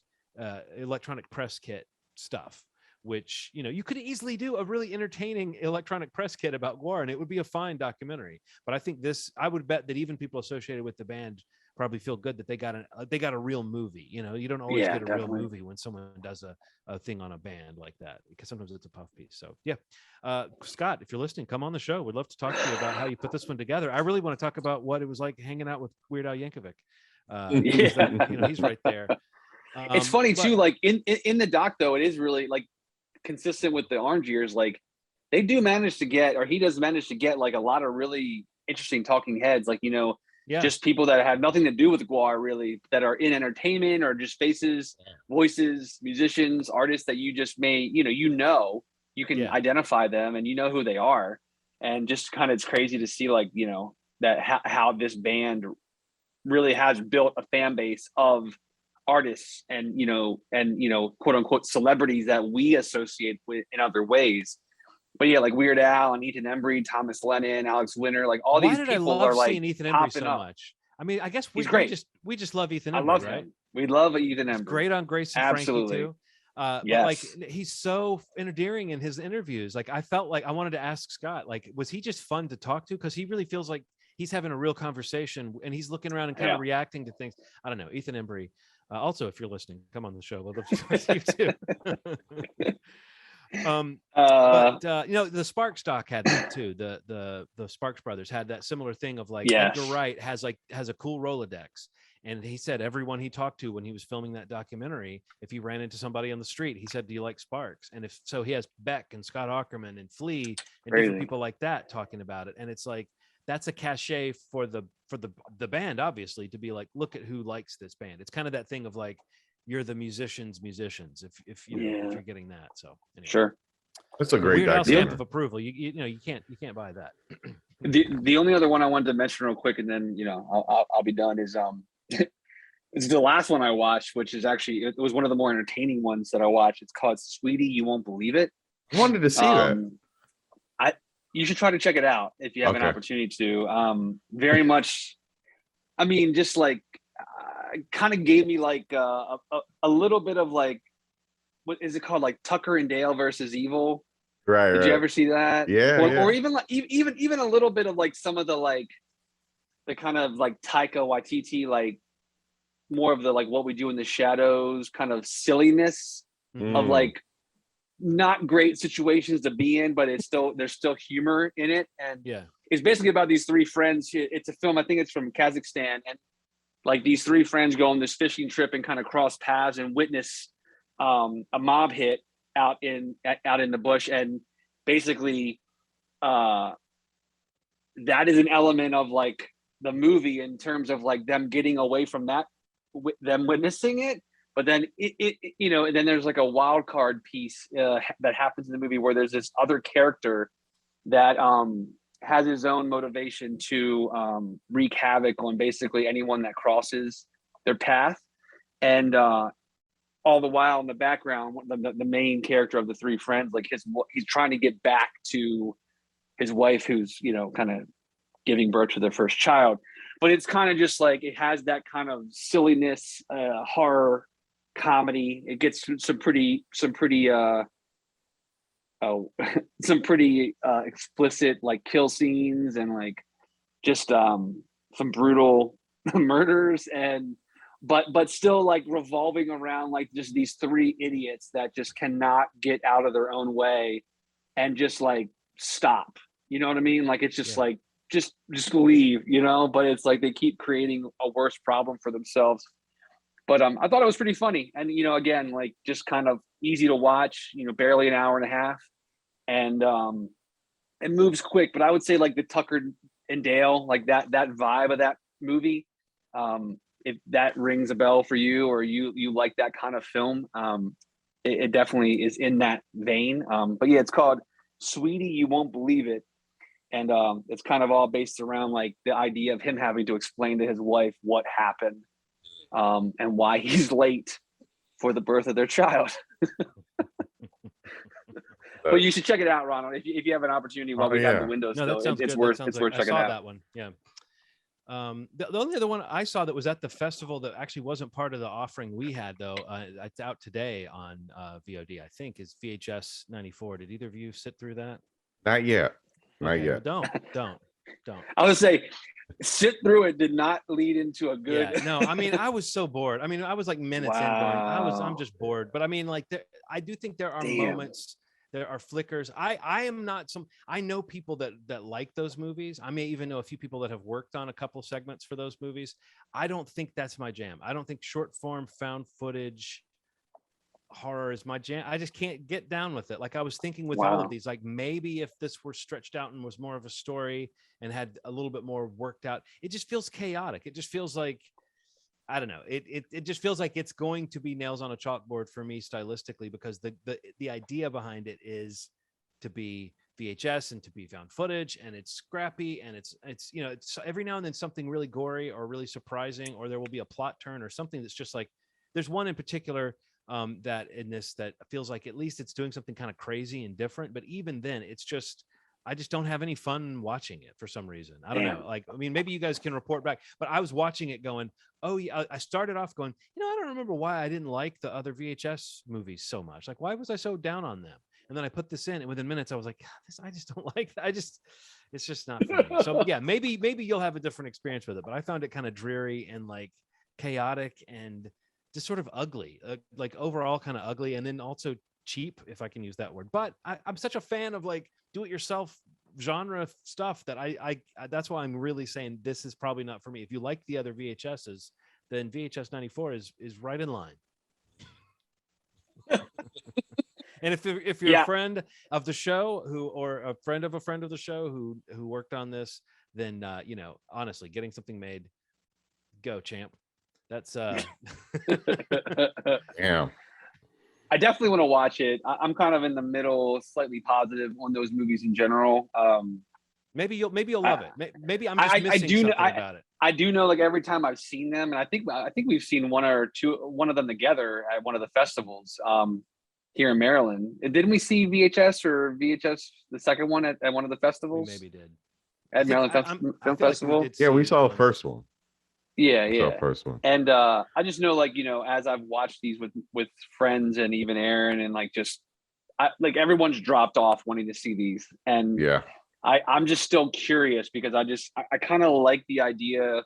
electronic press kit stuff, which you could easily do a really entertaining electronic press kit about GWAR, and it would be a fine documentary. But I think this, I would bet that even people associated with the band probably feel good that they got a real movie. You don't always get a real movie when someone does a thing on a band like that, because sometimes it's a puff piece. So Scott, if you're listening, come on the show. We'd love to talk to you about how you put this one together. I really want to talk about what it was like hanging out with Weird Al Yankovic. He's right there. It's funny too, like in the doc though, it is really like consistent with the Orange Years. Like they do manage to get, or he does manage to get, like a lot of really interesting talking heads, like just people that have nothing to do with GWAR really, that are in entertainment or just faces, voices, musicians, artists that you just may you can identify them and who they are. And just kind of, it's crazy to see, like, that how this band really has built a fan base of artists and quote unquote celebrities that we associate with in other ways. But like Weird Al and Ethan Embry, Thomas Lennon, Alex Winter, like all these people are like seeing Ethan Embry so much. I mean, I guess we just love Ethan Embry, love right? Him. We love Ethan Embry. He's great on Grace and Frankie too. But like, he's so endearing in his interviews. Like, I felt like I wanted to ask Scott, like, was he just fun to talk to? Because he really feels like he's having a real conversation and he's looking around and kind of reacting to things. I don't know. Ethan Embry. Also, if you're listening, come on the show. We'll love to talk to you too. The Sparks doc had that too. The Sparks brothers had that similar thing of like Edgar Wright has a cool Rolodex. And he said everyone he talked to when he was filming that documentary, if he ran into somebody on the street, he said, "Do you like Sparks?" And if so, he has Beck and Scott Aukerman and Flea and different people like that talking about it. And it's like that's a cachet for the band, obviously, to be like, look at who likes this band. It's kind of that thing of like you're the musicians, if you're getting that. So anyway. Sure, that's a great stamp of approval. You can't buy that. The only other one I wanted to mention real quick, and then I'll be done. Is it's the last one I watched, which is actually it was one of the more entertaining ones that I watched. It's called Sweetie, You Won't Believe It. I wanted to see that. You should try to check it out if you have an opportunity to. Very much, I mean, just like kind of gave me like a little bit of like, what is it called? Like Tucker and Dale versus Evil. Right. Did you ever see that? Yeah. Or even like even a little bit of like some of the like the kind of like Taika Waititi, like more of the like What We Do in the Shadows kind of silliness of like not great situations to be in, but there's still humor in it. And it's basically about these three friends. It's a film, I think it's from Kazakhstan, and like these three friends go on this fishing trip and kind of cross paths and witness a mob hit out in the bush. And basically that is an element of like the movie in terms of like them getting away from that, them witnessing it. But then and then there's like a wild card piece that happens in the movie where there's this other character that has his own motivation to wreak havoc on basically anyone that crosses their path. And all the while in the background, the main character of the three friends, like he's trying to get back to his wife, who's kind of giving birth to their first child. But it's kind of just like it has that kind of silliness, horror comedy. It gets some pretty explicit like kill scenes and like just some brutal murders, and but still like revolving around like just these three idiots that just cannot get out of their own way and just like stop. You know what I mean? Like it's just like just leave, but it's like they keep creating a worse problem for themselves. But I thought it was pretty funny. And, again, like just kind of easy to watch, barely an hour and a half. And it moves quick. But I would say like the Tucker and Dale, like that vibe of that movie, if that rings a bell for you or you like that kind of film, it definitely is in that vein. But yeah, it's called Sweetie, You Won't Believe It. And it's kind of all based around like the idea of him having to explain to his wife what happened and why he's late for the birth of their child. But you should check it out, Ronald, if you have an opportunity while we have the window still. It's worth checking out. I saw that one. Yeah. The only other one I saw that was at the festival that actually wasn't part of the offering we had, though, it's out today on VOD, I think, is VHS 94. Did either of you sit through that? Not yet. Not yet. Well, don't. I would say sit through it did not lead into a good. Yeah, no, I mean, I was so bored. I mean, I was like minutes in going, I'm just bored. But I mean, like, I do think there are moments, there are flickers. I am not I know people that like those movies. I may even know a few people that have worked on a couple segments for those movies. I don't think that's my jam. I don't think short form found footage horror is my jam. I just can't get down with it. Like I was thinking with all of these, like maybe if this were stretched out and was more of a story and had a little bit more worked out, it just feels chaotic. It just feels like, I don't know. It just feels like it's going to be nails on a chalkboard for me stylistically, because the idea behind it is to be VHS and to be found footage, and it's scrappy, and it's every now and then something really gory or really surprising, or there will be a plot turn or something that's just like, there's one in particular that in this that feels like at least it's doing something kind of crazy and different, but even then I just don't have any fun watching it for some reason. I don't know. Like, I mean, maybe you guys can report back, but I was watching it going, oh yeah, I started off going, I don't remember why I didn't like the other VHS movies so much. Like, why was I so down on them? And then I put this in, and within minutes I was like, this, I just don't like that. It's just not for me. So yeah, maybe you'll have a different experience with it, but I found it kind of dreary and like chaotic and just sort of ugly, like overall kind of ugly, and then also cheap, if I can use that word. But I'm such a fan of like do-it-yourself genre stuff that I that's why I'm really saying this is probably not for me. If you like the other VHSs, then VHS 94 is right in line. And if you're a friend of the show or a friend of the show who worked on this, then honestly, getting something made, go champ. That's yeah. I definitely want to watch it. I'm kind of in the middle, slightly positive on those movies in general. Maybe you'll love it. Maybe I'm just missing something about it. I do know, like, every time I've seen them, and I think we've seen one of them together at one of the festivals here in Maryland. Didn't we see VHS the second one at one of the festivals? We maybe did. At Maryland Film Festival. Like we saw the first one. Yeah. First one. And I just know, like, as I've watched these with friends and even Aaron, and like like everyone's dropped off wanting to see these. And yeah, I'm just still curious because I kind of like the idea.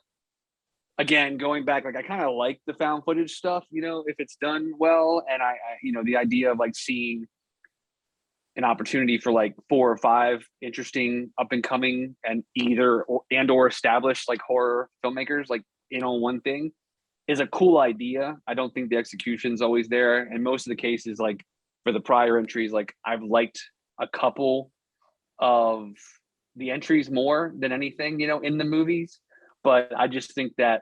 Again, going back, like I kind of like the found footage stuff, if it's done well, and I the idea of like seeing an opportunity for like 4 or 5 interesting up and coming and or established like horror filmmakers like in on one thing is a cool idea. I don't think the execution's always there, and most of the cases, like for the prior entries, like I've liked a couple of the entries more than anything, in the movies. But I just think that,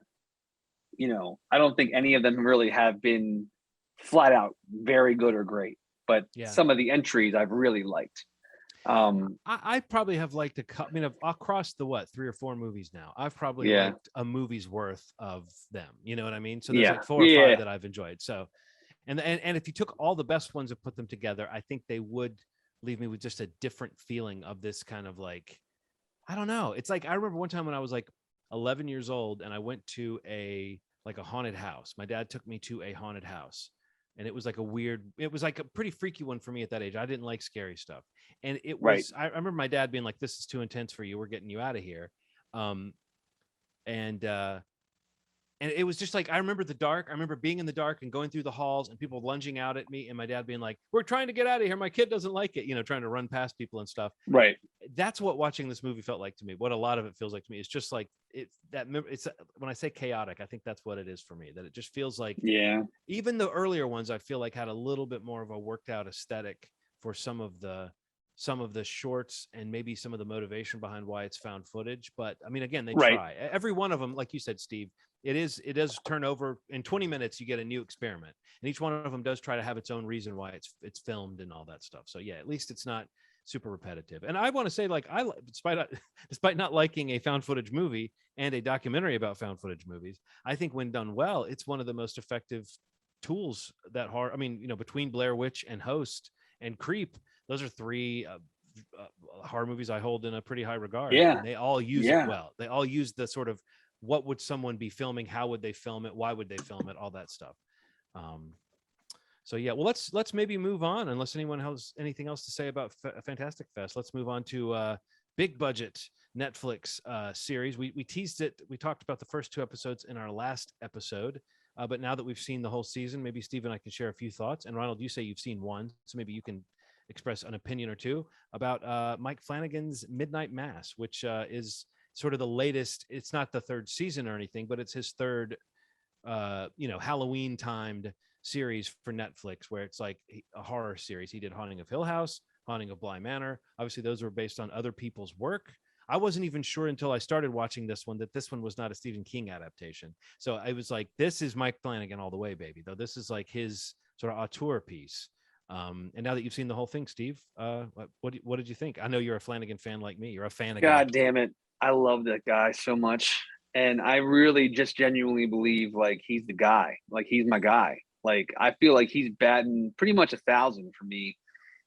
I don't think any of them really have been flat out very good or great. But some of the entries I've really liked. I probably have liked across the 3 or 4 movies now, I've probably liked a movie's worth of them. You know what I mean? So there's like 4 or 5 that I've enjoyed. So, and if you took all the best ones and put them together, I think they would leave me with just a different feeling of this kind of like, I don't know. It's like, I remember one time when I was like 11 years old and I went to a haunted house. My dad took me to a haunted house, and it was like a pretty freaky one for me at that age. I didn't like scary stuff. And it was, I remember my dad being like, this is too intense for you. We're getting you out of here. And it was just like, I remember the dark. I remember being in the dark and going through the halls and people lunging out at me, and my dad being like, we're trying to get out of here. My kid doesn't like it, trying to run past people and stuff. Right. That's what watching this movie felt like to me. What a lot of it feels like to me is just like it's when I say chaotic, I think that's what it is for me, that it just feels like, even the earlier ones, I feel like had a little bit more of a worked out aesthetic for some of the shorts and maybe some of the motivation behind why it's found footage. But I mean, again, they try. Every one of them, like you said, Steve, it does turn over in 20 minutes. You get a new experiment, and each one of them does try to have its own reason why it's filmed and all that stuff. So yeah, at least it's not super repetitive. And I want to say, like, despite not liking a found footage movie and a documentary about found footage movies, I think when done well, it's one of the most effective tools that horror. I mean, between Blair Witch and Host and Creep, those are 3 horror movies I hold in a pretty high regard. Yeah, and they all use it well. They all use the sort of, what would someone be filming? How would they film it? Why would they film it? All that stuff. So yeah, well, let's maybe move on, unless anyone has anything else to say about Fantastic Fest. Let's move on to big budget Netflix series. We teased it. We talked about the first 2 episodes in our last episode, but now that we've seen the whole season, maybe Steve and I can share a few thoughts. And Ronald, you say you've seen 1, so maybe you can express an opinion or 2 about Mike Flanagan's Midnight Mass, which is sort of the latest. It's not the 3rd season or anything, but it's his 3rd Halloween timed series for Netflix, where it's like a horror series. He did Haunting of Hill House, Haunting of Bly Manor. Obviously those were based on other people's work. I wasn't even sure until I started watching this one that this one was not a Stephen King adaptation. So I was like, this is Mike Flanagan all the way, baby, though. This is like his sort of auteur piece. And now that you've seen the whole thing, Steve, what did you think? I know you're a Flanagan fan like me. You're a fan of God damn it. I love that guy so much. And I really just genuinely believe like he's the guy. Like he's my guy. Like I feel like he's batting pretty much 1,000 for me.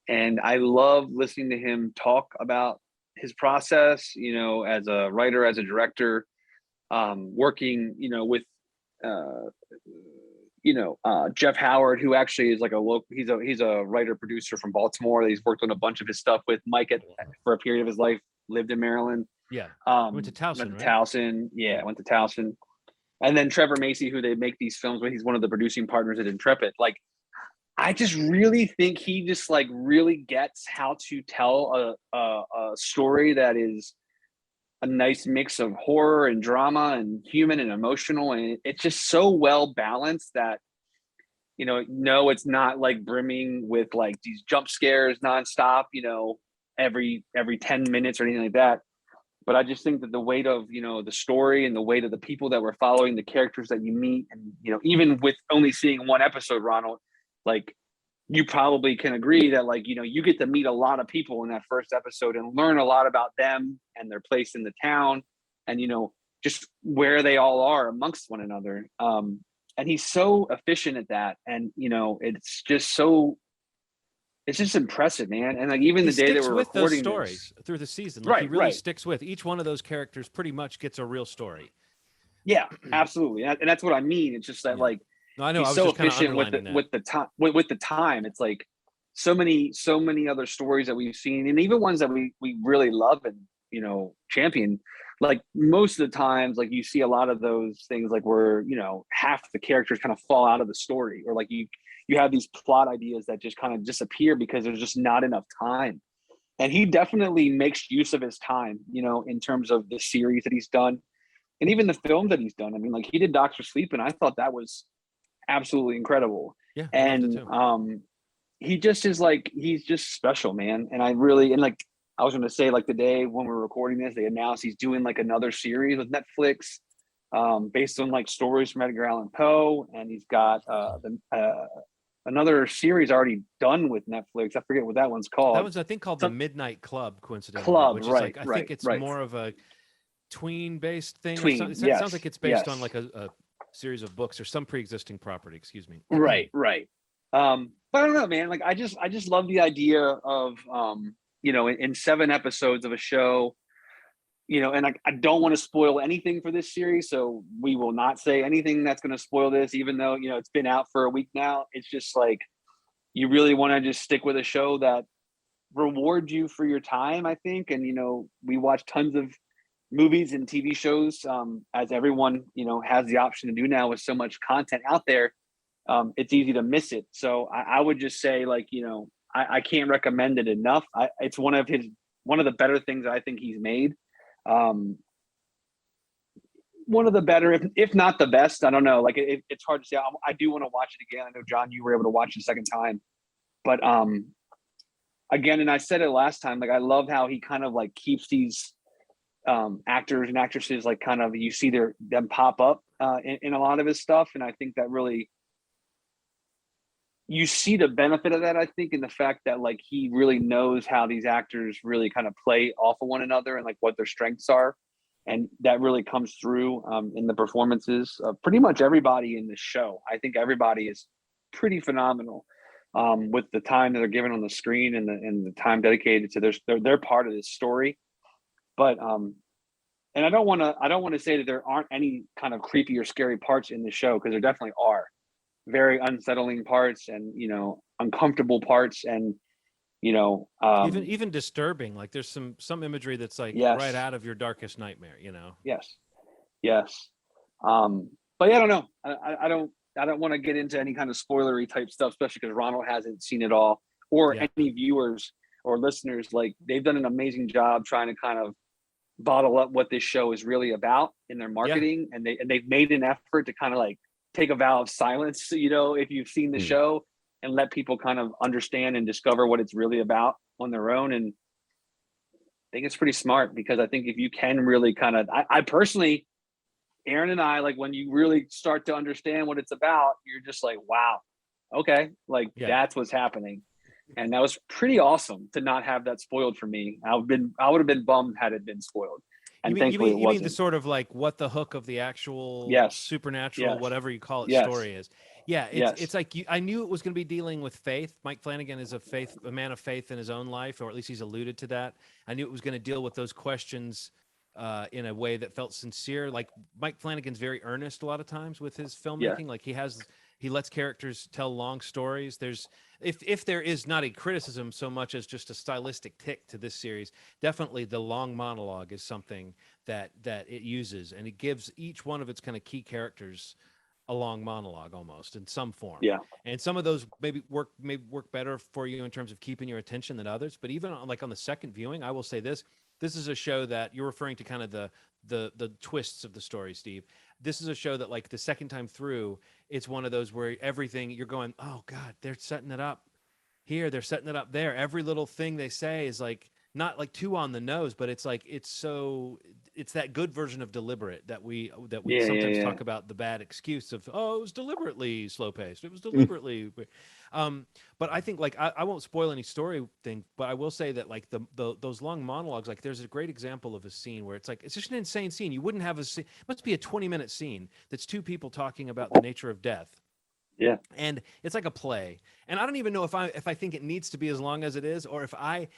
And I love listening to him talk about his process, as a writer, as a director, working, with Jeff Howard, who actually is like he's a writer producer from Baltimore. He's worked on a bunch of his stuff with Mike for a period of his life, lived in Maryland. Yeah. Went to Towson, right? Towson. Yeah, went to Towson. And then Trevor Macy, who they make these films with, he's one of the producing partners at Intrepid. Like, I just really think he just like really gets how to tell a story that is a nice mix of horror and drama and human and emotional. And it's just so well balanced that, no, it's not like brimming with like these jump scares nonstop, every 10 minutes or anything like that. But I just think that the weight of, the story and the weight of the people that we're following, the characters that you meet, and, even with only seeing one episode, Ronald, like, you probably can agree that, like, you get to meet a lot of people in that first episode and learn a lot about them and their place in the town and, just where they all are amongst one another. And he's so efficient at that. And, it's just impressive, man. And like, even the day that we're recording those stories through the season, like, right, he really right. sticks with each one of those characters. Pretty much gets a real story. Yeah, absolutely. And that's what I mean. It's just that, like, no, I know. He's so efficient with the time. It's like so many other stories that we've seen, and even ones that we really love and champion. Like, most of the times, like, you see a lot of those things, like, where half the characters kind of fall out of the story, or like you have these plot ideas that just kind of disappear because there's just not enough time. And he definitely makes use of his time, in terms of the series that he's done, and even the film that he's done. I mean, like, he did Doctor Sleep, and I thought that was absolutely incredible. Yeah. And he just is like, he's just special, man. And I was going to say, like, the day when we're recording this, they announced he's doing like another series with Netflix, based on like stories from Edgar Allan Poe, and he's got another series already done with Netflix. I forget what that one's called. That was, I think, called The Midnight Club, coincidentally. Which is right, like, I think it's more of a tween-based thing. It yes, sounds like it's based on like a series of books or some pre-existing property. Excuse me. Right. But I don't know, man. Like, I just love the idea of in 7 episodes of a show, and I don't want to spoil anything for this series, so we will not say anything that's going to spoil this, even though it's been out for a week now. It's just like, you really want to just stick with a show that rewards you for your time, I think. And we watch tons of movies and TV shows, as everyone has the option to do now with so much content out there. It's easy to miss it. So I would just say, like, I can't recommend it enough. It's one of the better things I think he's made. One of the better, if not the best. I don't know. Like, it's hard to say. I do want to watch it again. I know, John, you were able to watch it a second time, but again, and I said it last time, like, I love how he kind of like keeps these actors and actresses, like, kind of, you see them pop up in a lot of his stuff, and I think that really, you see the benefit of that, I think, in the fact that, like, he really knows how these actors really kind of play off of one another and like what their strengths are. And that really comes through in the performances of pretty much everybody in the show. I think everybody is pretty phenomenal with the time that they're given on the screen and the time dedicated to their part of this story. But and I don't want to say that there aren't any kind of creepy or scary parts in the show, because there definitely are. Very unsettling parts and uncomfortable parts, and even disturbing. Like, there's some imagery that's like, yes, right out of your darkest nightmare. Yes. But yeah, I don't know. I don't want to get into any kind of spoilery type stuff, especially because Ronald hasn't seen it all, or any viewers or listeners. Like, they've done an amazing job trying to kind of bottle up what this show is really about in their marketing, and they've made an effort to kind of like take a vow of silence, if you've seen the show, and let people kind of understand and discover what it's really about on their own. And I think it's pretty smart, because I think if you can really kind of, I personally, Aaron and I, like, when you really start to understand what it's about, you're just like, wow, okay, like, that's what's happening. And that was pretty awesome to not have that spoiled for me. I would have been bummed had it been spoiled. And you mean the sort of like what the hook of the actual supernatural, whatever you call it, story is. Yeah, it's like I knew it was going to be dealing with faith. Mike Flanagan is a man of faith in his own life, or at least he's alluded to that. I knew it was going to deal with those questions in a way that felt sincere. Like, Mike Flanagan's very earnest a lot of times with his filmmaking. Like, he has He lets characters tell long stories. There's if there is not a criticism so much as just a stylistic tick to this series, definitely the long monologue is something that it uses, and it gives each one of its kind of key characters a long monologue almost in some form. Yeah. And some of those maybe work better for you in terms of keeping your attention than others. But even on, like on the second viewing, I will say this is a show that you're referring to kind of the twists of the story, Steve. This is a show that like the second time through, it's one of those where everything you're going, oh God, they're setting it up here. They're setting it up there. Every little thing they say is like, not like too on the nose, but it's like, it's that good version of deliberate that we sometimes talk about, the bad excuse of, oh, it was deliberately slow paced. It was deliberately, but I think like, I won't spoil any story thing, but I will say that like those long monologues, like there's a great example of a scene where it's like, it's just an insane scene. You wouldn't have it must be a 20-minute scene. That's two people talking about the nature of death. Yeah. And it's like a play. And I don't even know if I think it needs to be as long as it is, or if I'm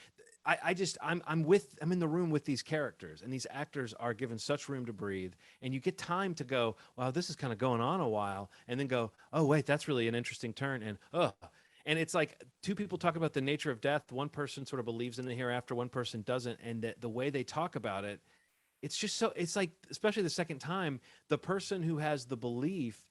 in the room with these characters, and these actors are given such room to breathe, and you get time to go, wow, this is kind of going on a while, and then go, oh wait, that's really an interesting turn, and it's like two people talk about the nature of death. One person sort of believes in the hereafter, one person doesn't, and the way they talk about it, it's just so, it's like, especially the second time, the person who has the belief,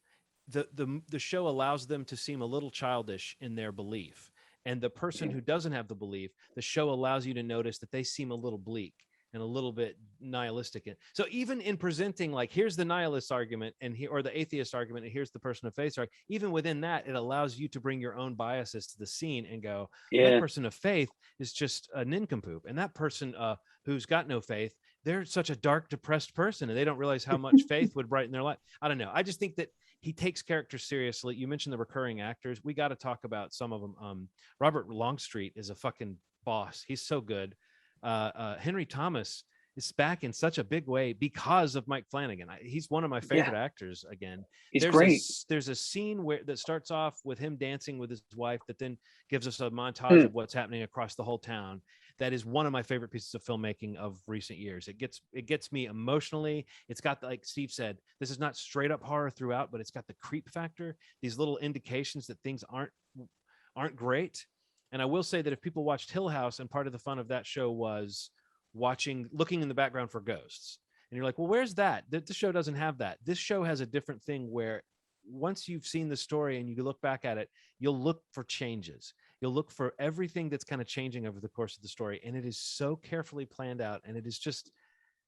the show allows them to seem a little childish in their belief. And the person who doesn't have the belief, the show allows you to notice that they seem a little bleak and a little bit nihilistic. So even in presenting, like, here's the nihilist argument or the atheist argument, and here's the person of faith, even within that, it allows you to bring your own biases to the scene and go, that person of faith is just a nincompoop. And that person who's got no faith, they're such a dark, depressed person, and they don't realize how much faith would brighten their life. I don't know. I just think that he takes characters seriously. You mentioned the recurring actors. We got to talk about some of them. Robert Longstreet is a fucking boss. He's so good. Henry Thomas is back in such a big way because of Mike Flanagan. He's one of my favorite actors again. He's great. There's a scene that starts off with him dancing with his wife that then gives us a montage of what's happening across the whole town. That is one of my favorite pieces of filmmaking of recent years. It gets me emotionally. It's got, like Steve said, this is not straight up horror throughout, but it's got the creep factor, these little indications that things aren't great. And I will say that if people watched Hill House, and part of the fun of that show was looking in the background for ghosts, and you're like, well, where's that? The show doesn't have that. This show has a different thing where once you've seen the story and you look back at it, you'll look for changes. You'll look for everything that's kind of changing over the course of the story. And it is so carefully planned out. And it is just,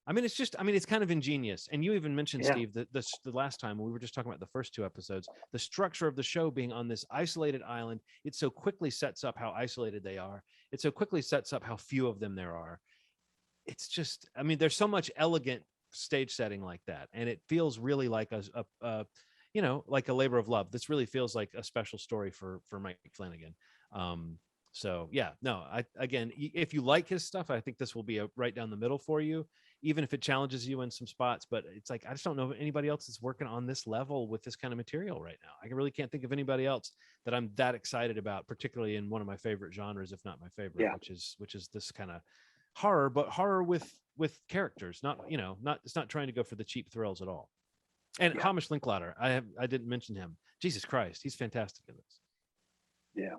it's kind of ingenious. And you even mentioned, Steve, that the last time when we were just talking about the first two episodes, the structure of the show being on this isolated island, it so quickly sets up how isolated they are. It so quickly sets up how few of them there are. It's just, there's so much elegant stage setting like that. And it feels really like like a labor of love. This really feels like a special story for Mike Flanagan. Again, if you like his stuff, I think this will be a right down the middle for you, even if it challenges you in some spots. But it's like, I just don't know if anybody else is working on this level with this kind of material right now. I really can't think of anybody else that I'm that excited about, particularly in one of my favorite genres, if not my favorite, which is this kind of horror, but horror with characters, it's not trying to go for the cheap thrills at all. And Hamish Linklater, I didn't mention him. Jesus Christ, he's fantastic in this. Yeah.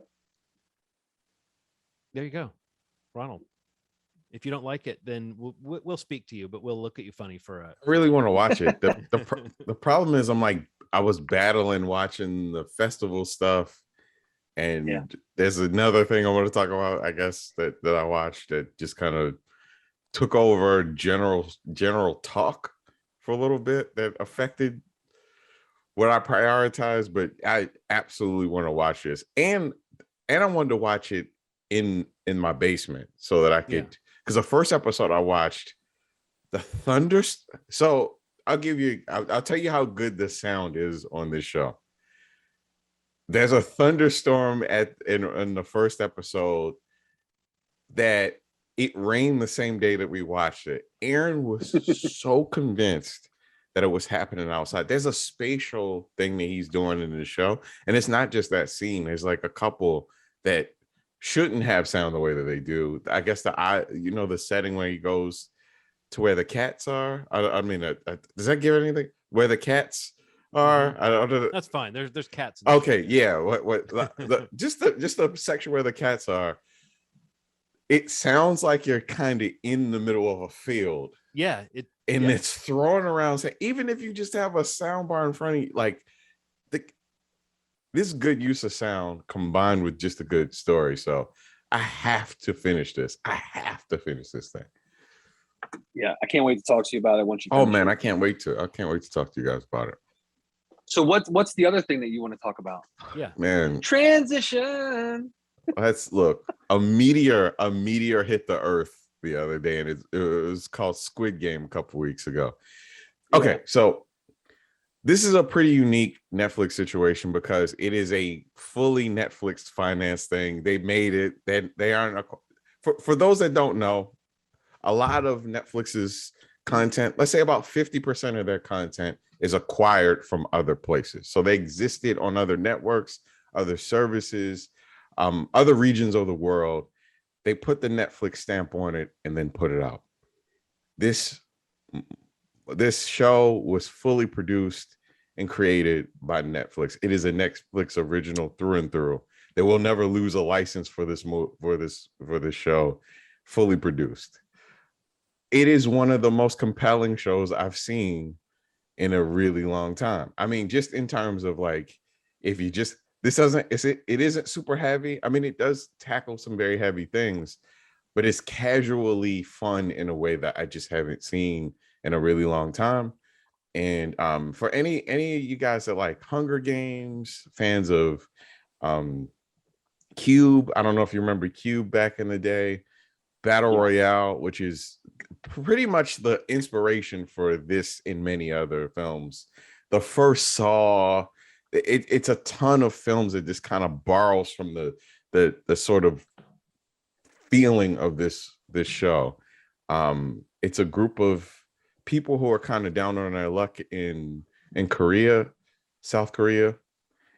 There you go, Ronald. If you don't like it, then we'll speak to you, but we'll look at you funny for I really want to watch it. The problem is, I was battling watching the festival stuff, and there's another thing I want to talk about, I guess, that I watched that just kind of took over general talk for a little bit that affected what I prioritized. But I absolutely want to watch this, and I wanted to watch it in my basement so that I could, because the first episode I watched, the thunder. So I'll tell you how good the sound is on this show. There's a thunderstorm in the first episode that it rained the same day that we watched it. Aaron was so convinced that it was happening outside. There's a spatial thing that he's doing in the show, and it's not just that scene. There's like a couple that shouldn't have sound the way that they do. I guess the setting where he goes to where the cats are. Does that give anything? Where the cats Or I don't know. That's fine. There's cats. Okay, yeah. What just the section where the cats are. It sounds like you're kind of in the middle of a field. Yeah, it's thrown around. So even if you just have a sound bar in front of you, like this good use of sound combined with just a good story. So I have to finish this. I have to finish this thing. Yeah, I can't wait to talk to you about it once you. Oh man, I can't wait to talk to you guys about it. So what's the other thing that you want to talk about? Yeah, man, transition. Let's look. A meteor hit the Earth the other day, and it was called Squid Game a couple weeks ago. Okay, yeah. So this is a pretty unique Netflix situation because it is a fully Netflix financed thing. They made it. They aren't. For those that don't know, a lot of Netflix's content, let's say about 50% of their content, is acquired from other places. So they existed on other networks, other services, other regions of the world. They put the Netflix stamp on it and then put it out. This show was fully produced and created by Netflix. It is a Netflix original through and through. They will never lose a license for this show. Fully produced. It is one of the most compelling shows I've seen in a really long time. I mean, just in terms of like, if you just it isn't super heavy. I mean, it does tackle some very heavy things, but it's casually fun in a way that I just haven't seen in a really long time. And for any of you guys that like Hunger Games, fans of Cube, I don't know if you remember Cube back in the day, Battle Royale, which is pretty much the inspiration for this in many other films. The first Saw, it's a ton of films that just kind of borrows from the sort of feeling of this show. It's a group of people who are kind of down on their luck in Korea, South Korea,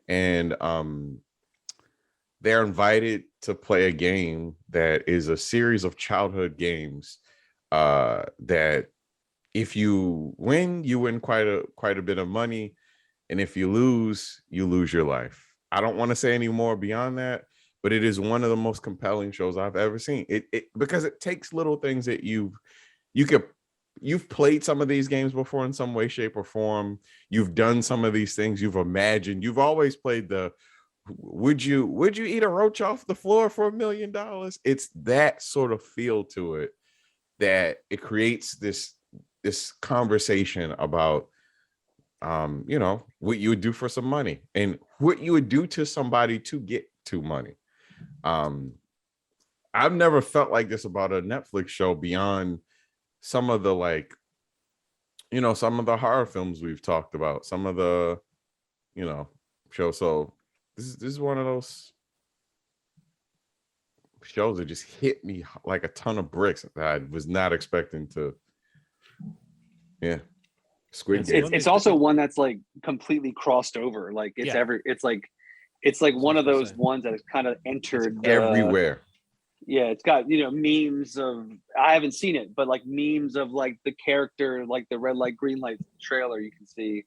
and they're invited to play a game that is a series of childhood games that if you win quite a bit of money, and if you lose your life. I don't want to say any more beyond that, but it is one of the most compelling shows I've ever seen. It because it takes little things that you've played some of these games before in some way, shape, or form. You've done some of these things. You've imagined. You've always played the would you eat a roach off the floor for $1 million? It's that sort of feel to it that it creates this conversation about what you would do for some money and what you would do to somebody to get to money. I've never felt like this about a Netflix show beyond some of the some of the horror films we've talked about, some of the shows. So this is one of those shows that just hit me like a ton of bricks that I was not expecting to. Yeah. Squid Game. It's also one that's like completely crossed over. Like it's like one of those ones that has kind of entered everywhere. Yeah, it's got memes of, I haven't seen it, but like memes of like the character, like the red light, green light trailer you can see.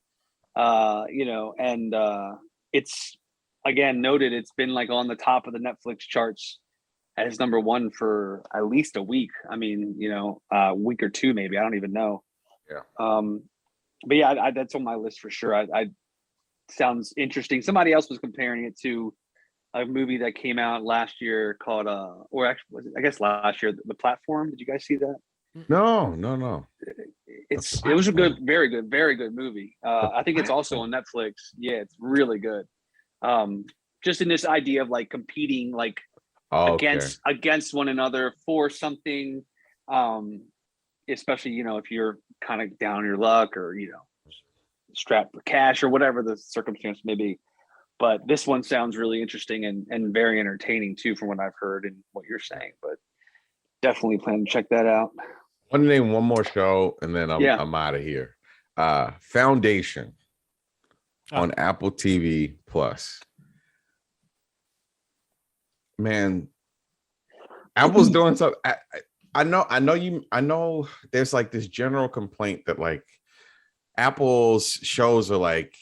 It's again noted, it's been like on the top of the Netflix charts as number one for at least a week. I mean, a week or two maybe. I don't even know. Yeah. But yeah, that's on my list for sure. I sounds interesting. Somebody else was comparing it to a movie that came out last year called or actually I guess last year, The Platform. Did you guys see that? No. It was a very good movie. I think it's also on Netflix. Yeah, it's really good. Just in this idea of like competing like against one another for something, especially if you're kind of down on your luck or strapped for cash or whatever the circumstance may be. But this one sounds really interesting and very entertaining too, from what I've heard and what you're saying. But definitely plan to check that out. I'm gonna name one more show and then I'm out of here. Foundation on Apple TV Plus. Man, Apple's doing something. I know there's like this general complaint that like Apple's shows are like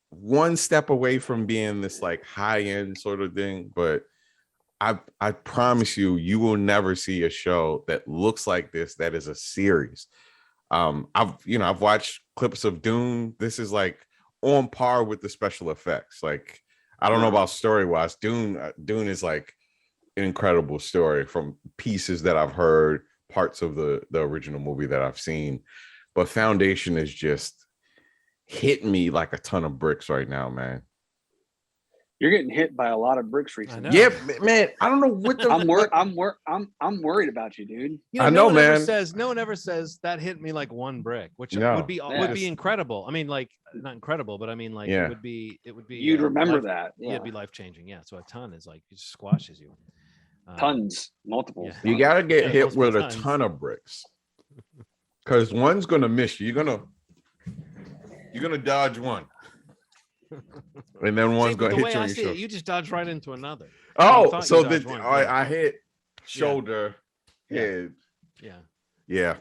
one step away from being this like high end sort of thing, but I promise you will never see a show that looks like this that is a series. I've watched clips of Dune. This is like on par with the special effects. Like, I don't know about story wise. Dune is like an incredible story from pieces that I've heard, parts of the original movie that I've seen. But Foundation is just hitting me like a ton of bricks right now, man. You're getting hit by a lot of bricks recently. Yeah, man. I don't know what the I'm worried about you, dude. You know, I know, man. No one ever says that hit me like one brick, which would be incredible. I mean, like, not incredible, but I mean, like, it would be. You'd remember that. Yeah, it'd be life changing. Yeah, so a ton is like, it just squashes you. Tons, multiple. Yeah. You gotta get hit with a ton of bricks, because one's gonna miss you. You're gonna dodge one. And then one's going to hit you on your shoulder. You just dodge right into another. Oh, so I hit shoulder, head. Yeah.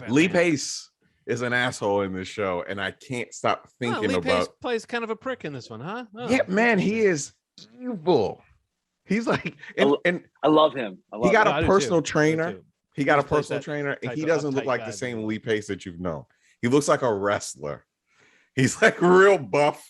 Lee Pace is an asshole in this show, and I can't stop thinking Lee about. Pace plays kind of a prick in this one, huh? Oh. Yeah, man, he is evil. He's like, and I love him. He got a personal trainer. He got a personal trainer, and he doesn't look like the same Lee Pace that you've known. He looks like a wrestler. He's like real buff.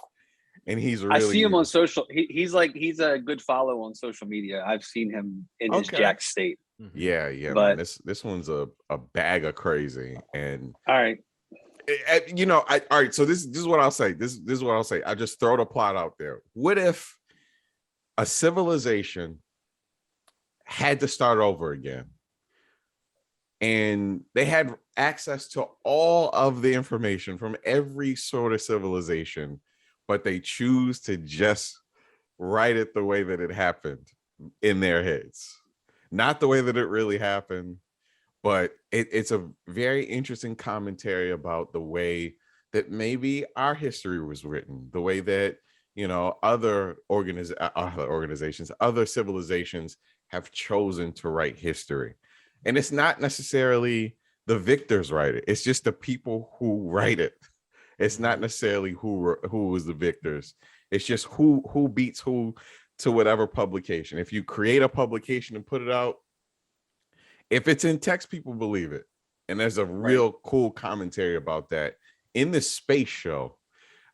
And he's really. I see him on social. He's a good follow on social media. I've seen him in his jack state. Yeah, but man, this one's a bag of crazy. And all right, all right. So this is what I'll say. This is what I'll say. I just throw the plot out there. What if a civilization had to start over again, and they had access to all of the information from every sort of civilization, but they choose to just write it the way that it happened in their heads, not the way that it really happened. But it's a very interesting commentary about the way that maybe our history was written, the way that, other organizations, other civilizations have chosen to write history. And it's not necessarily the victors write it. It's just the people who write it. It's not necessarily who was the victors. It's just who beats who to whatever publication. If you create a publication and put it out, if it's in text, people believe it. And there's a real cool commentary about that in this space show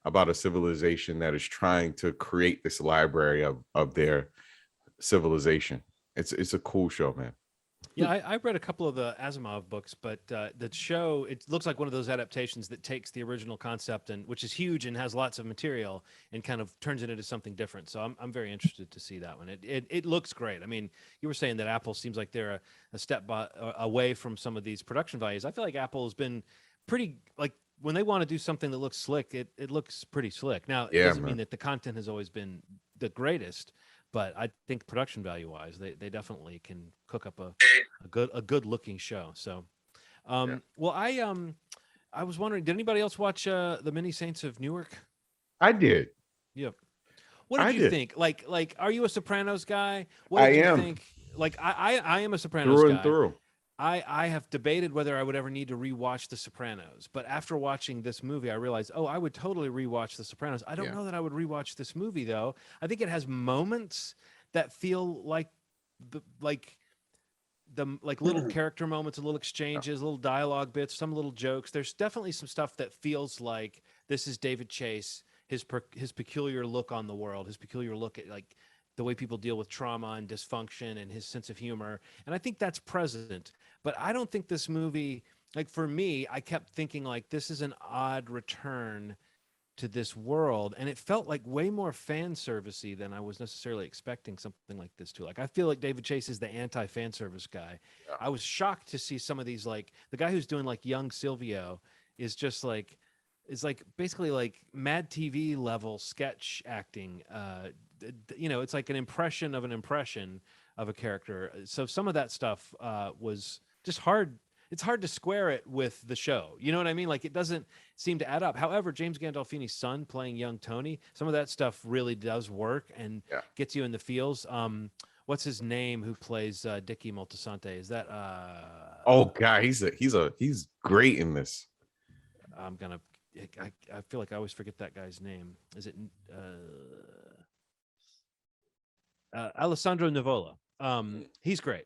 about a civilization that is trying to create this library of their civilization. It's a cool show, man. Yeah, I read a couple of the Asimov books, but the show, it looks like one of those adaptations that takes the original concept, and which is huge and has lots of material, and kind of turns it into something different. So I'm very interested to see that one. It looks great. I mean, you were saying that Apple seems like they're a step away from some of these production values. I feel like Apple has been pretty, like, when they want to do something that looks slick, it looks pretty slick. Now, it doesn't mean that the content has always been the greatest, but I think production value wise, they definitely can cook up a good looking show. So, well, I was wondering, did anybody else watch the Many Saints of Newark? I did. Yep. What did you think? Like, are you a Sopranos guy? What I did am. you think? Like, I am a Sopranos through guy. and through. I have debated whether I would ever need to rewatch The Sopranos, but after watching this movie, I realized, I would totally rewatch The Sopranos. I don't know that I would rewatch this movie though. I think it has moments that feel like little character moments, little exchanges, little dialogue bits, some little jokes. There's definitely some stuff that feels like this is David Chase, his peculiar look on the world, his peculiar look at like the way people deal with trauma and dysfunction, and his sense of humor. And I think that's present. But I don't think this movie, like for me, I kept thinking like this is an odd return to this world, and it felt like way more fan servicey than I was necessarily expecting something like this to. Like, I feel like David Chase is the anti-fan service guy. Yeah. I was shocked to see some of these, like the guy who's doing like young Silvio is just like, is like basically like Mad TV level sketch acting. It's like an impression of a character. So some of that stuff was just hard. It's hard to square it with the show. You know what I mean? Like, it doesn't seem to add up. However, James Gandolfini's son playing young Tony, some of that stuff really does work and gets you in the feels. What's his name who plays Dickie Moltisanti? Is that oh God, he's great in this. I feel like I always forget that guy's name. Is it Alessandro Nivola? He's great.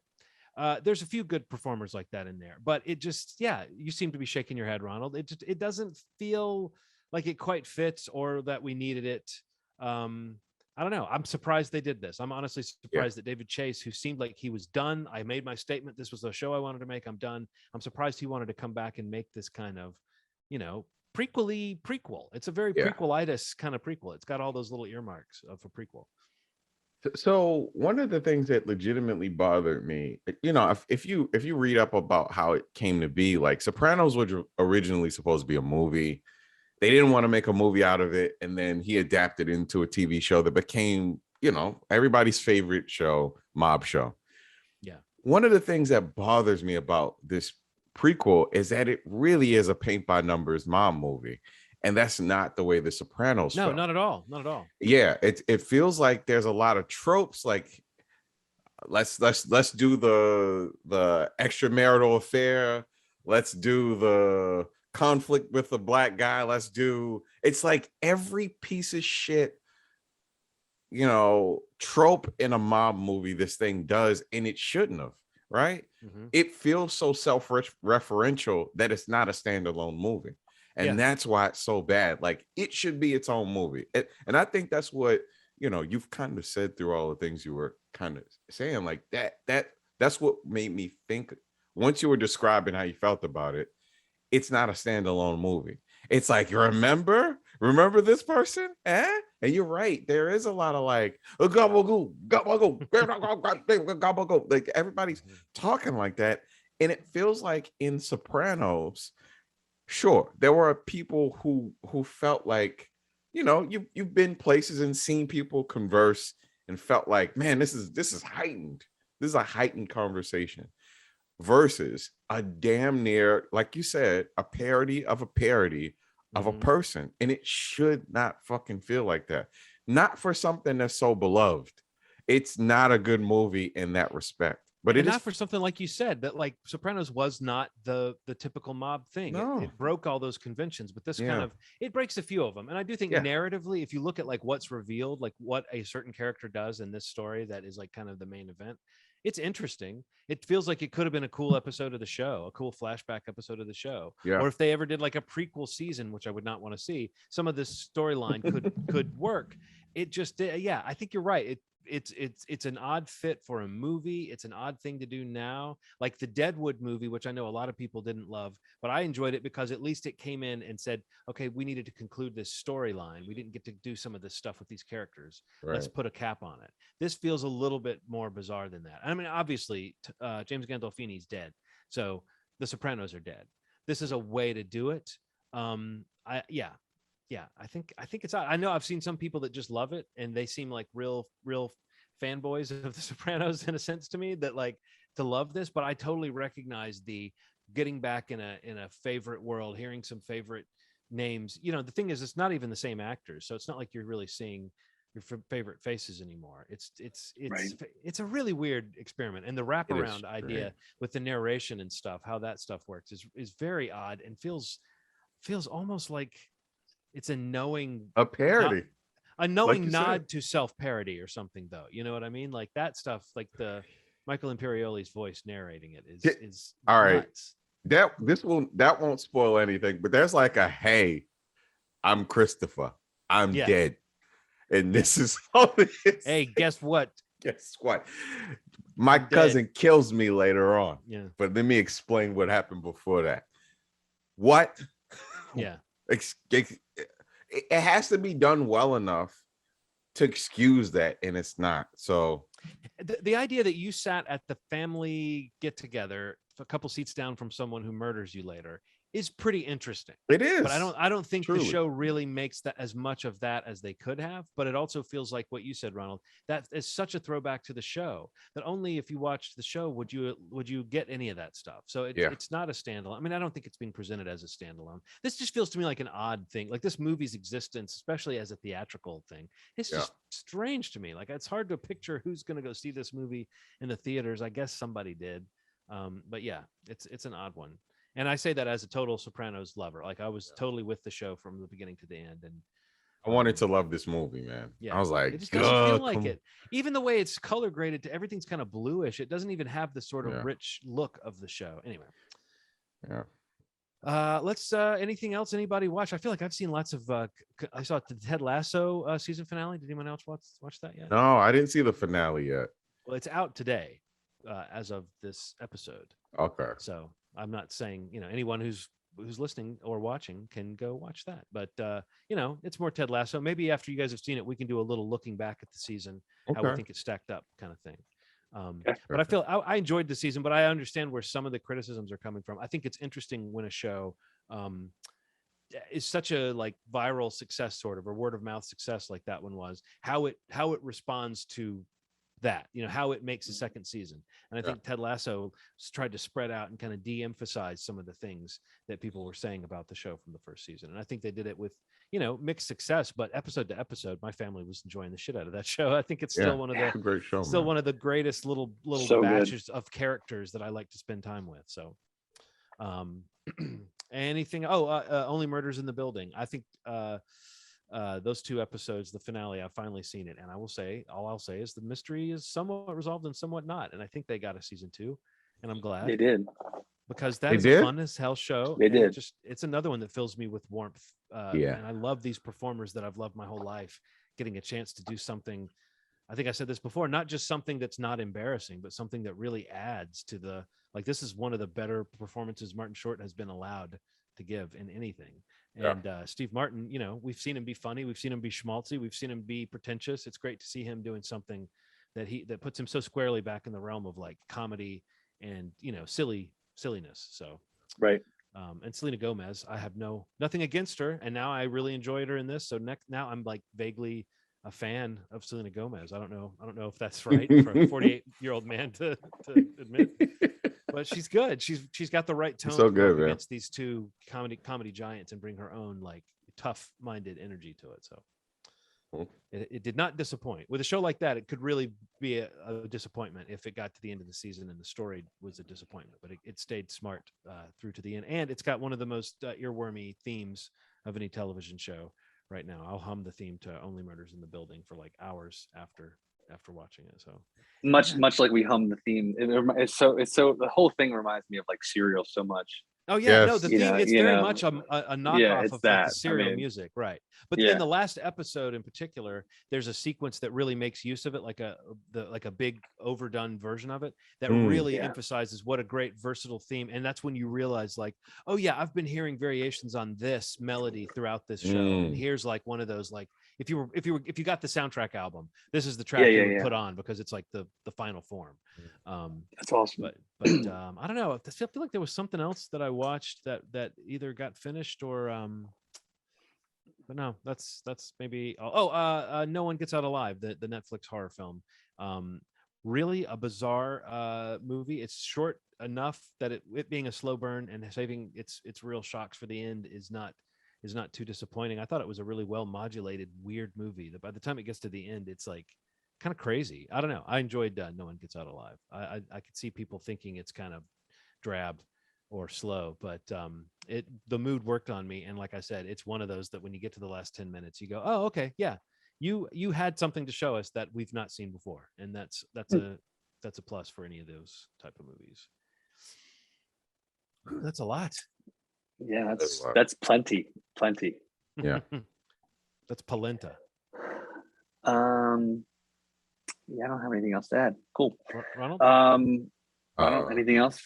There's a few good performers like that in there, but it just, you seem to be shaking your head, Ronald. It doesn't feel like it quite fits or that we needed it. I don't know. I'm surprised they did this. I'm honestly surprised that David Chase, who seemed like he was done. I made my statement. This was the show I wanted to make. I'm done. I'm surprised he wanted to come back and make this kind of, prequel. It's a very prequelitis kind of prequel. It's got all those little earmarks of a prequel. So one of the things that legitimately bothered me, if you read up about how it came to be, like Sopranos was originally supposed to be a movie. They didn't want to make a movie out of it, and then he adapted into a TV show that became, everybody's favorite show, mob show. Yeah. One of the things that bothers me about this prequel is that it really is a paint by numbers mob movie. And that's not the way the Sopranos felt. Not at all. Not at all. Yeah, it feels like there's a lot of tropes, like let's do the extramarital affair. Let's do the conflict with the black guy. It's like every piece of shit, trope in a mob movie this thing does, and it shouldn't have, right? Mm-hmm. It feels so self-referential that it's not a standalone movie. And that's why it's so bad. Like, it should be its own movie. And I think that's what, you've kind of said through all the things you were kind of saying, like that's what made me think, once you were describing how you felt about it, it's not a standalone movie. It's like, remember this person? And you're right. There is a lot of like, gobble, like everybody's talking like that. And it feels like in Sopranos, sure, there were people who felt like, you've been places and seen people converse and felt like, man, this is heightened. This is a heightened conversation versus a damn near, like you said, a parody of a parody of a person. And it should not fucking feel like that. Not for something that's so beloved. It's not a good movie in that respect. But it's not for something like you said, that like Sopranos was not the typical mob thing. No. It broke all those conventions, but this kind of, it breaks a few of them. And I do think narratively, if you look at like what's revealed, like what a certain character does in this story, that is like kind of the main event, it's interesting. It feels like it could have been a cool episode of the show, a cool flashback episode of the show. Yeah. Or if they ever did like a prequel season, which I would not want to see, some of this storyline could work. It just, I think you're right. It's an odd fit for a movie. It's an odd thing to do now, like the Deadwood movie, which I know a lot of people didn't love, but I enjoyed it because at least it came in and said, okay, we needed to conclude this storyline. We didn't get to do some of this stuff with these characters. Right. Let's put a cap on it. This feels a little bit more bizarre than that. I mean, obviously, James Gandolfini's dead, so the Sopranos are dead. This is a way to do it. I think it's, I know I've seen some people that just love it, and they seem like real fanboys of the Sopranos in a sense to me, that like to love this, but I totally recognize the getting back in a favorite world, hearing some favorite names. The thing is, it's not even the same actors, so it's not like you're really seeing your favorite faces anymore. It's right. It's a really weird experiment, and the wraparound idea with the narration and stuff, how that stuff works is very odd and feels almost like it's a parody, a knowing nod to self-parody or something, though. You know what I mean? Like that stuff, like the Michael Imperioli's voice narrating it is all right. Nuts. That won't spoil anything, but there's like a, hey, I'm Christopher, I'm dead, and this is all it is. Hey, guess what? My cousin kills me later on. Yeah, but let me explain what happened before that. What? Yeah. It has to be done well enough to excuse that, and it's not. So the idea that you sat at the family get together a couple seats down from someone who murders you later is pretty interesting. It is, but I don't think truly. The show really makes that as much of that as they could have. But it also feels like what you said, Ronald, that is such a throwback to the show that only if you watched the show would you get any of that stuff. So it's not a standalone. I mean, I don't think it's being presented as a standalone. This just feels to me like an odd thing, like this movie's existence, especially as a theatrical thing. It's just strange to me. Like, it's hard to picture who's going to go see this movie in the theaters. I guess somebody did. But yeah, it's an odd one. And I say that as a total Sopranos lover. Like I was totally with the show from the beginning to the end. And I wanted to love this movie, man. Yeah, I was like, it just doesn't feel like it. Even the way it's color graded, everything's kind of bluish. It doesn't even have the sort of rich look of the show. Anyway. Yeah. Let's anything else anybody watch? I feel like I've seen lots of I saw the Ted Lasso season finale. Did anyone else watch that yet? No, I didn't see the finale yet. Well, it's out today as of this episode. Okay. So I'm not saying, anyone who's listening or watching can go watch that, but it's more Ted Lasso. Maybe after you guys have seen it, we can do a little looking back at the season, how we think it stacked up kind of thing. But I feel I enjoyed the season, but I understand where some of the criticisms are coming from. I think it's interesting when a show is such a like viral success, sort of, or word of mouth success like that one was, how it responds to that, how it makes a second season. And I think Ted Lasso tried to spread out and kind of de-emphasize some of the things that people were saying about the show from the first season. And I think they did it with, mixed success, but episode to episode, my family was enjoying the shit out of that show. I think it's still one of the great show, one of the greatest little so batches of characters that I like to spend time with. So anything, Only Murders in the Building. I think those two episodes, the finale, I've finally seen it, and all I'll say is the mystery is somewhat resolved and somewhat not, and I think they got a season 2, and I'm glad they did, because that is a fun as hell show. They did. It's another one that fills me with warmth. And I love these performers that I've loved my whole life, getting a chance to do something. I think I said this before, not just something that's not embarrassing, but something that really adds to the, like, this is one of the better performances Martin Short has been allowed to give in anything. And Steve Martin, we've seen him be funny, we've seen him be schmaltzy, we've seen him be pretentious. It's great to see him doing something that puts him so squarely back in the realm of like comedy and silliness. So right. And Selena Gomez, I have nothing against her, and now I really enjoyed her in this. So now I'm like vaguely a fan of Selena Gomez. I don't know if that's right for a 48-year-old man to admit, but she's good. She's got the right tone so to go good, against these two comedy giants and bring her own like tough-minded energy to it. So it did not disappoint. With a show like that, it could really be a disappointment if it got to the end of the season and the story was a disappointment, but it stayed smart through to the end. And it's got one of the most earwormy themes of any television show right now. I'll hum the theme to Only Murders in the Building for like hours after watching it. So much like we hum the theme. It's so the whole thing reminds me of like Serial so much. Oh yeah, no, the theme, it's very much a knockoff of like the serial music, right? But in the last episode in particular, there's a sequence that really makes use of it, like a big overdone version of it that really emphasizes what a great versatile theme. And that's when you realize, like, oh yeah, I've been hearing variations on this melody throughout this show. And here's like one of those, like, if you got the soundtrack album, this is the track you would put on, because it's like the final form. That's awesome. But I don't know. I feel like there was something else that I watched that either got finished or but no, that's maybe No One Gets Out Alive, the Netflix horror film. Really a bizarre movie. It's short enough that it being a slow burn and saving its real shocks for the end is not too disappointing. I thought it was a really well modulated, weird movie that by the time it gets to the end, it's like kind of crazy. I don't know. I enjoyed No One Gets Out Alive. I could see people thinking it's kind of drab or slow, but the mood worked on me. And like I said, it's one of those that when you get to the last 10 minutes, you go, oh, okay, yeah, you had something to show us that we've not seen before. And that's a plus for any of those type of movies. That's a lot. Yeah, that's plenty. Yeah. That's polenta. Yeah, I don't have anything else to add. Cool. Ronald? Ronald, anything else?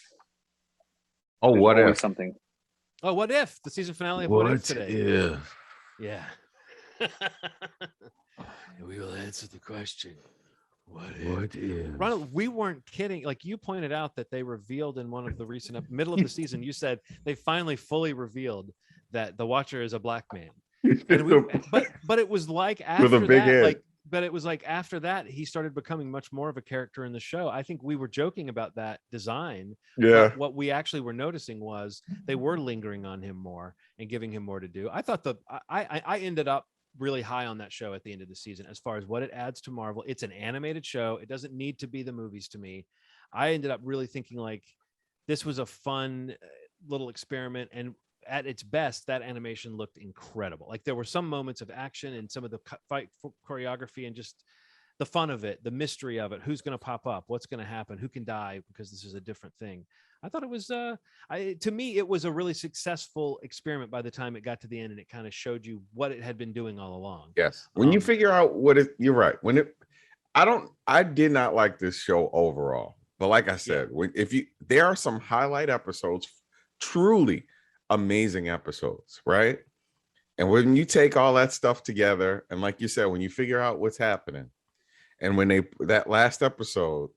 Oh, There's What If? Something. Oh, What If? The season finale of What If today. If? Yeah. We will answer the question. What if? Ronald, we weren't kidding. Like, you pointed out that they revealed in one of the recent middle of the season, you said they finally fully revealed that the Watcher is a black man. And but it was like after with a big that, head. like, but it was like after that, he started becoming much more of a character in the show. I think we were joking about that design. Yeah. But what we actually were noticing was they were lingering on him more and giving him more to do. I thought I ended up really high on that show at the end of the season as far as what it adds to Marvel. It's an animated show. It doesn't need to be the movies to me. I ended up really thinking like this was a fun, little experiment, and at its best, that animation looked incredible. Like there were some moments of action and some of the fight choreography and just the fun of it, the mystery of it. Who's going to pop up? What's going to happen? Who can die because this is a different thing? I thought it was, to me, it was a really successful experiment by the time it got to the end, and it kind of showed you what it had been doing all along. Yes. When you figure out you're right. I did not like this show overall, but like I said, there are some highlight episodes, truly amazing episodes, right? And when you take all that stuff together, and like you said, when you figure out what's happening, and when that last episode,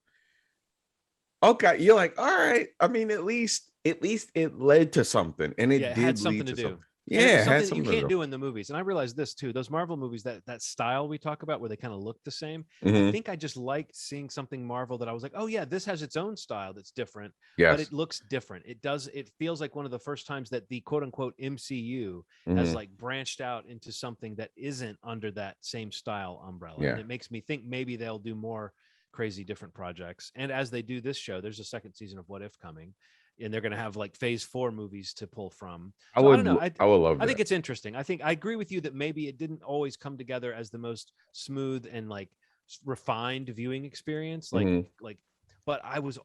okay, you're like, all right. I mean, at least it led to something, and it had something to do. Something. Yeah, it had something you can't do in the movies. And I realized this too. Those Marvel movies, that style we talk about, where they kind of look the same. I think I just liked seeing something Marvel that I was like, oh yeah, this has its own style that's different, but it looks different. It feels like one of the first times that the quote unquote MCU has like branched out into something that isn't under that same style umbrella. Yeah. And it makes me think maybe they'll do more crazy different projects. And as they do this show, there's a second season of What If coming, and they're going to have like phase 4 movies to pull from. So I don't know. I would love that. I think it's interesting. I agree with you that maybe it didn't always come together as the most smooth and like refined viewing experience. But I was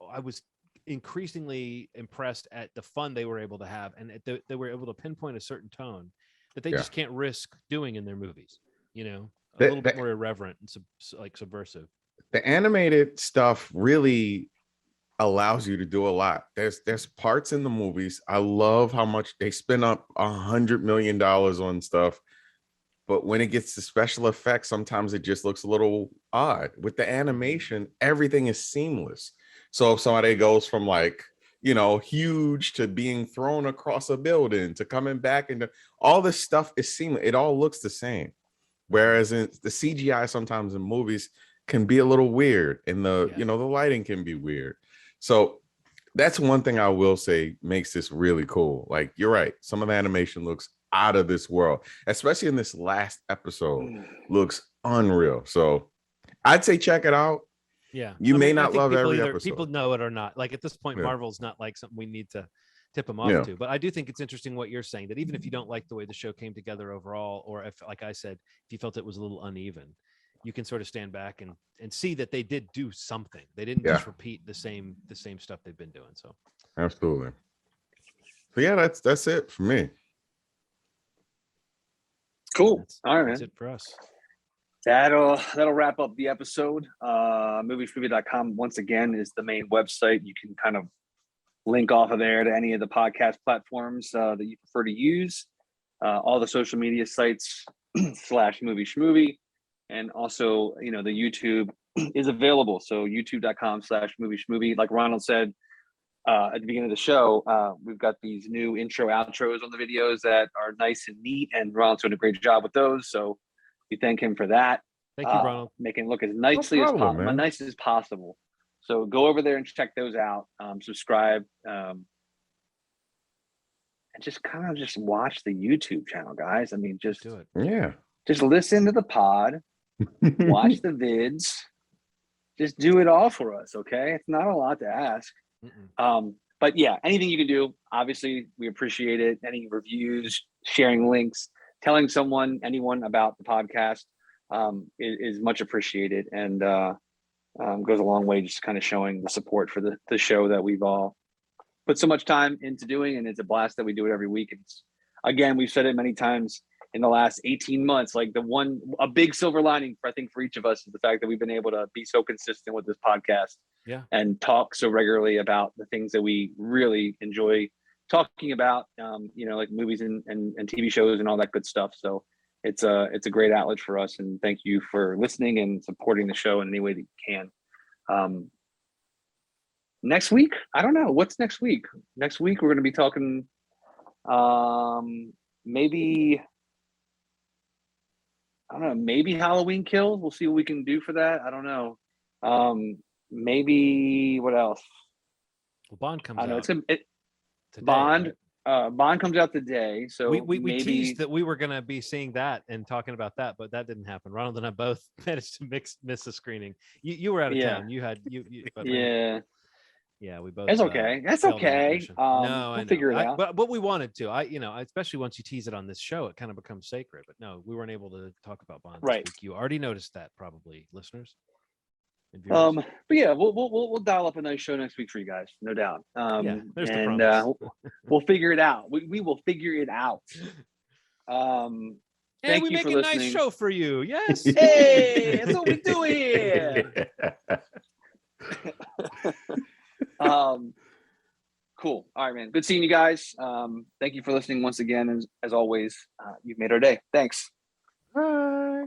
increasingly impressed at the fun they were able to have, and they were able to pinpoint a certain tone that they just can't risk doing in their movies, a little bit more irreverent and subversive. The animated stuff really allows you to do a lot. There's parts in the movies. I love how much they spend up $100 million on stuff, but when it gets to special effects, sometimes it just looks a little odd. With the animation, everything is seamless. So if somebody goes from huge to being thrown across a building to coming back, and all this stuff is seamless. It all looks the same. Whereas in the CGI sometimes in movies can be a little weird, and the lighting can be weird. So that's one thing I will say makes this really cool. Like, you're right. Some of the animation looks out of this world, especially in this last episode. Looks unreal. So I'd say check it out. Yeah. You may not love every episode. People know it or not. Like at this point, Marvel's not like something we need to tip them off to. But I do think it's interesting what you're saying, that even if you don't like the way the show came together overall, or if, like I said, if you felt it was a little uneven, you can sort of stand back and see that they did do something. They didn't just repeat the same stuff they've been doing. So absolutely. So yeah, that's it for me. Cool. All right. That's it for us. That'll wrap up the episode. Movieshmovie.com once again is the main website. You can kind of link off of there to any of the podcast platforms that you prefer to use. All the social media sites / Movie Schmovie. And also, the YouTube is available. So youtube.com/Movie Schmovie. Like Ronald said at the beginning of the show, we've got these new intro outros on the videos that are nice and neat, and Ronald's doing a great job with those. So we thank him for that. Thank you, Ronald. Making it look as nicely as possible. So go over there and check those out. Subscribe. And just kind of watch the YouTube channel, guys. I mean, just do it. Yeah. Just listen to the pod. Watch the vids. Just do it all for us, okay? It's not a lot to ask. But yeah, anything you can do, obviously we appreciate it. Any reviews, sharing links, telling anyone about the podcast is much appreciated, and goes a long way, just kind of showing the support for the show that we've all put so much time into doing, and it's a blast that we do it every week. It's, again, we've said it many times in the last 18 months, like a big silver lining for each of us is the fact that we've been able to be so consistent with this podcast and talk so regularly about the things that we really enjoy talking about, like movies and TV shows and all that good stuff. So it's a great outlet for us, and thank you for listening and supporting the show in any way that you can. Next week, I don't know. What's next week? Next week, we're going to be talking maybe Halloween Kills. We'll see what we can do for that. I don't know. Maybe what else? Well, Bond comes out. Today, Bond. Right? Bond comes out today. So we teased that we were going to be seeing that and talking about that, but that didn't happen. Ronald and I both managed to miss a screening. You were out of town. You had. Yeah, we both. It's okay. That's failed on that okay. mission. No, We'll figure it out. But we wanted to. Especially once you tease it on this show, it kind of becomes sacred. But no, we weren't able to talk about Bond this week. You already noticed that, probably, listeners. But yeah, we'll dial up a nice show next week for you guys, no doubt. There's the promise. We'll figure it out. We will figure it out. And we make a nice show for you. Yes. Hey, that's what we do here. Cool. All right, man. Good seeing you guys. Thank you for listening once again. As always, you've made our day. Thanks. Bye.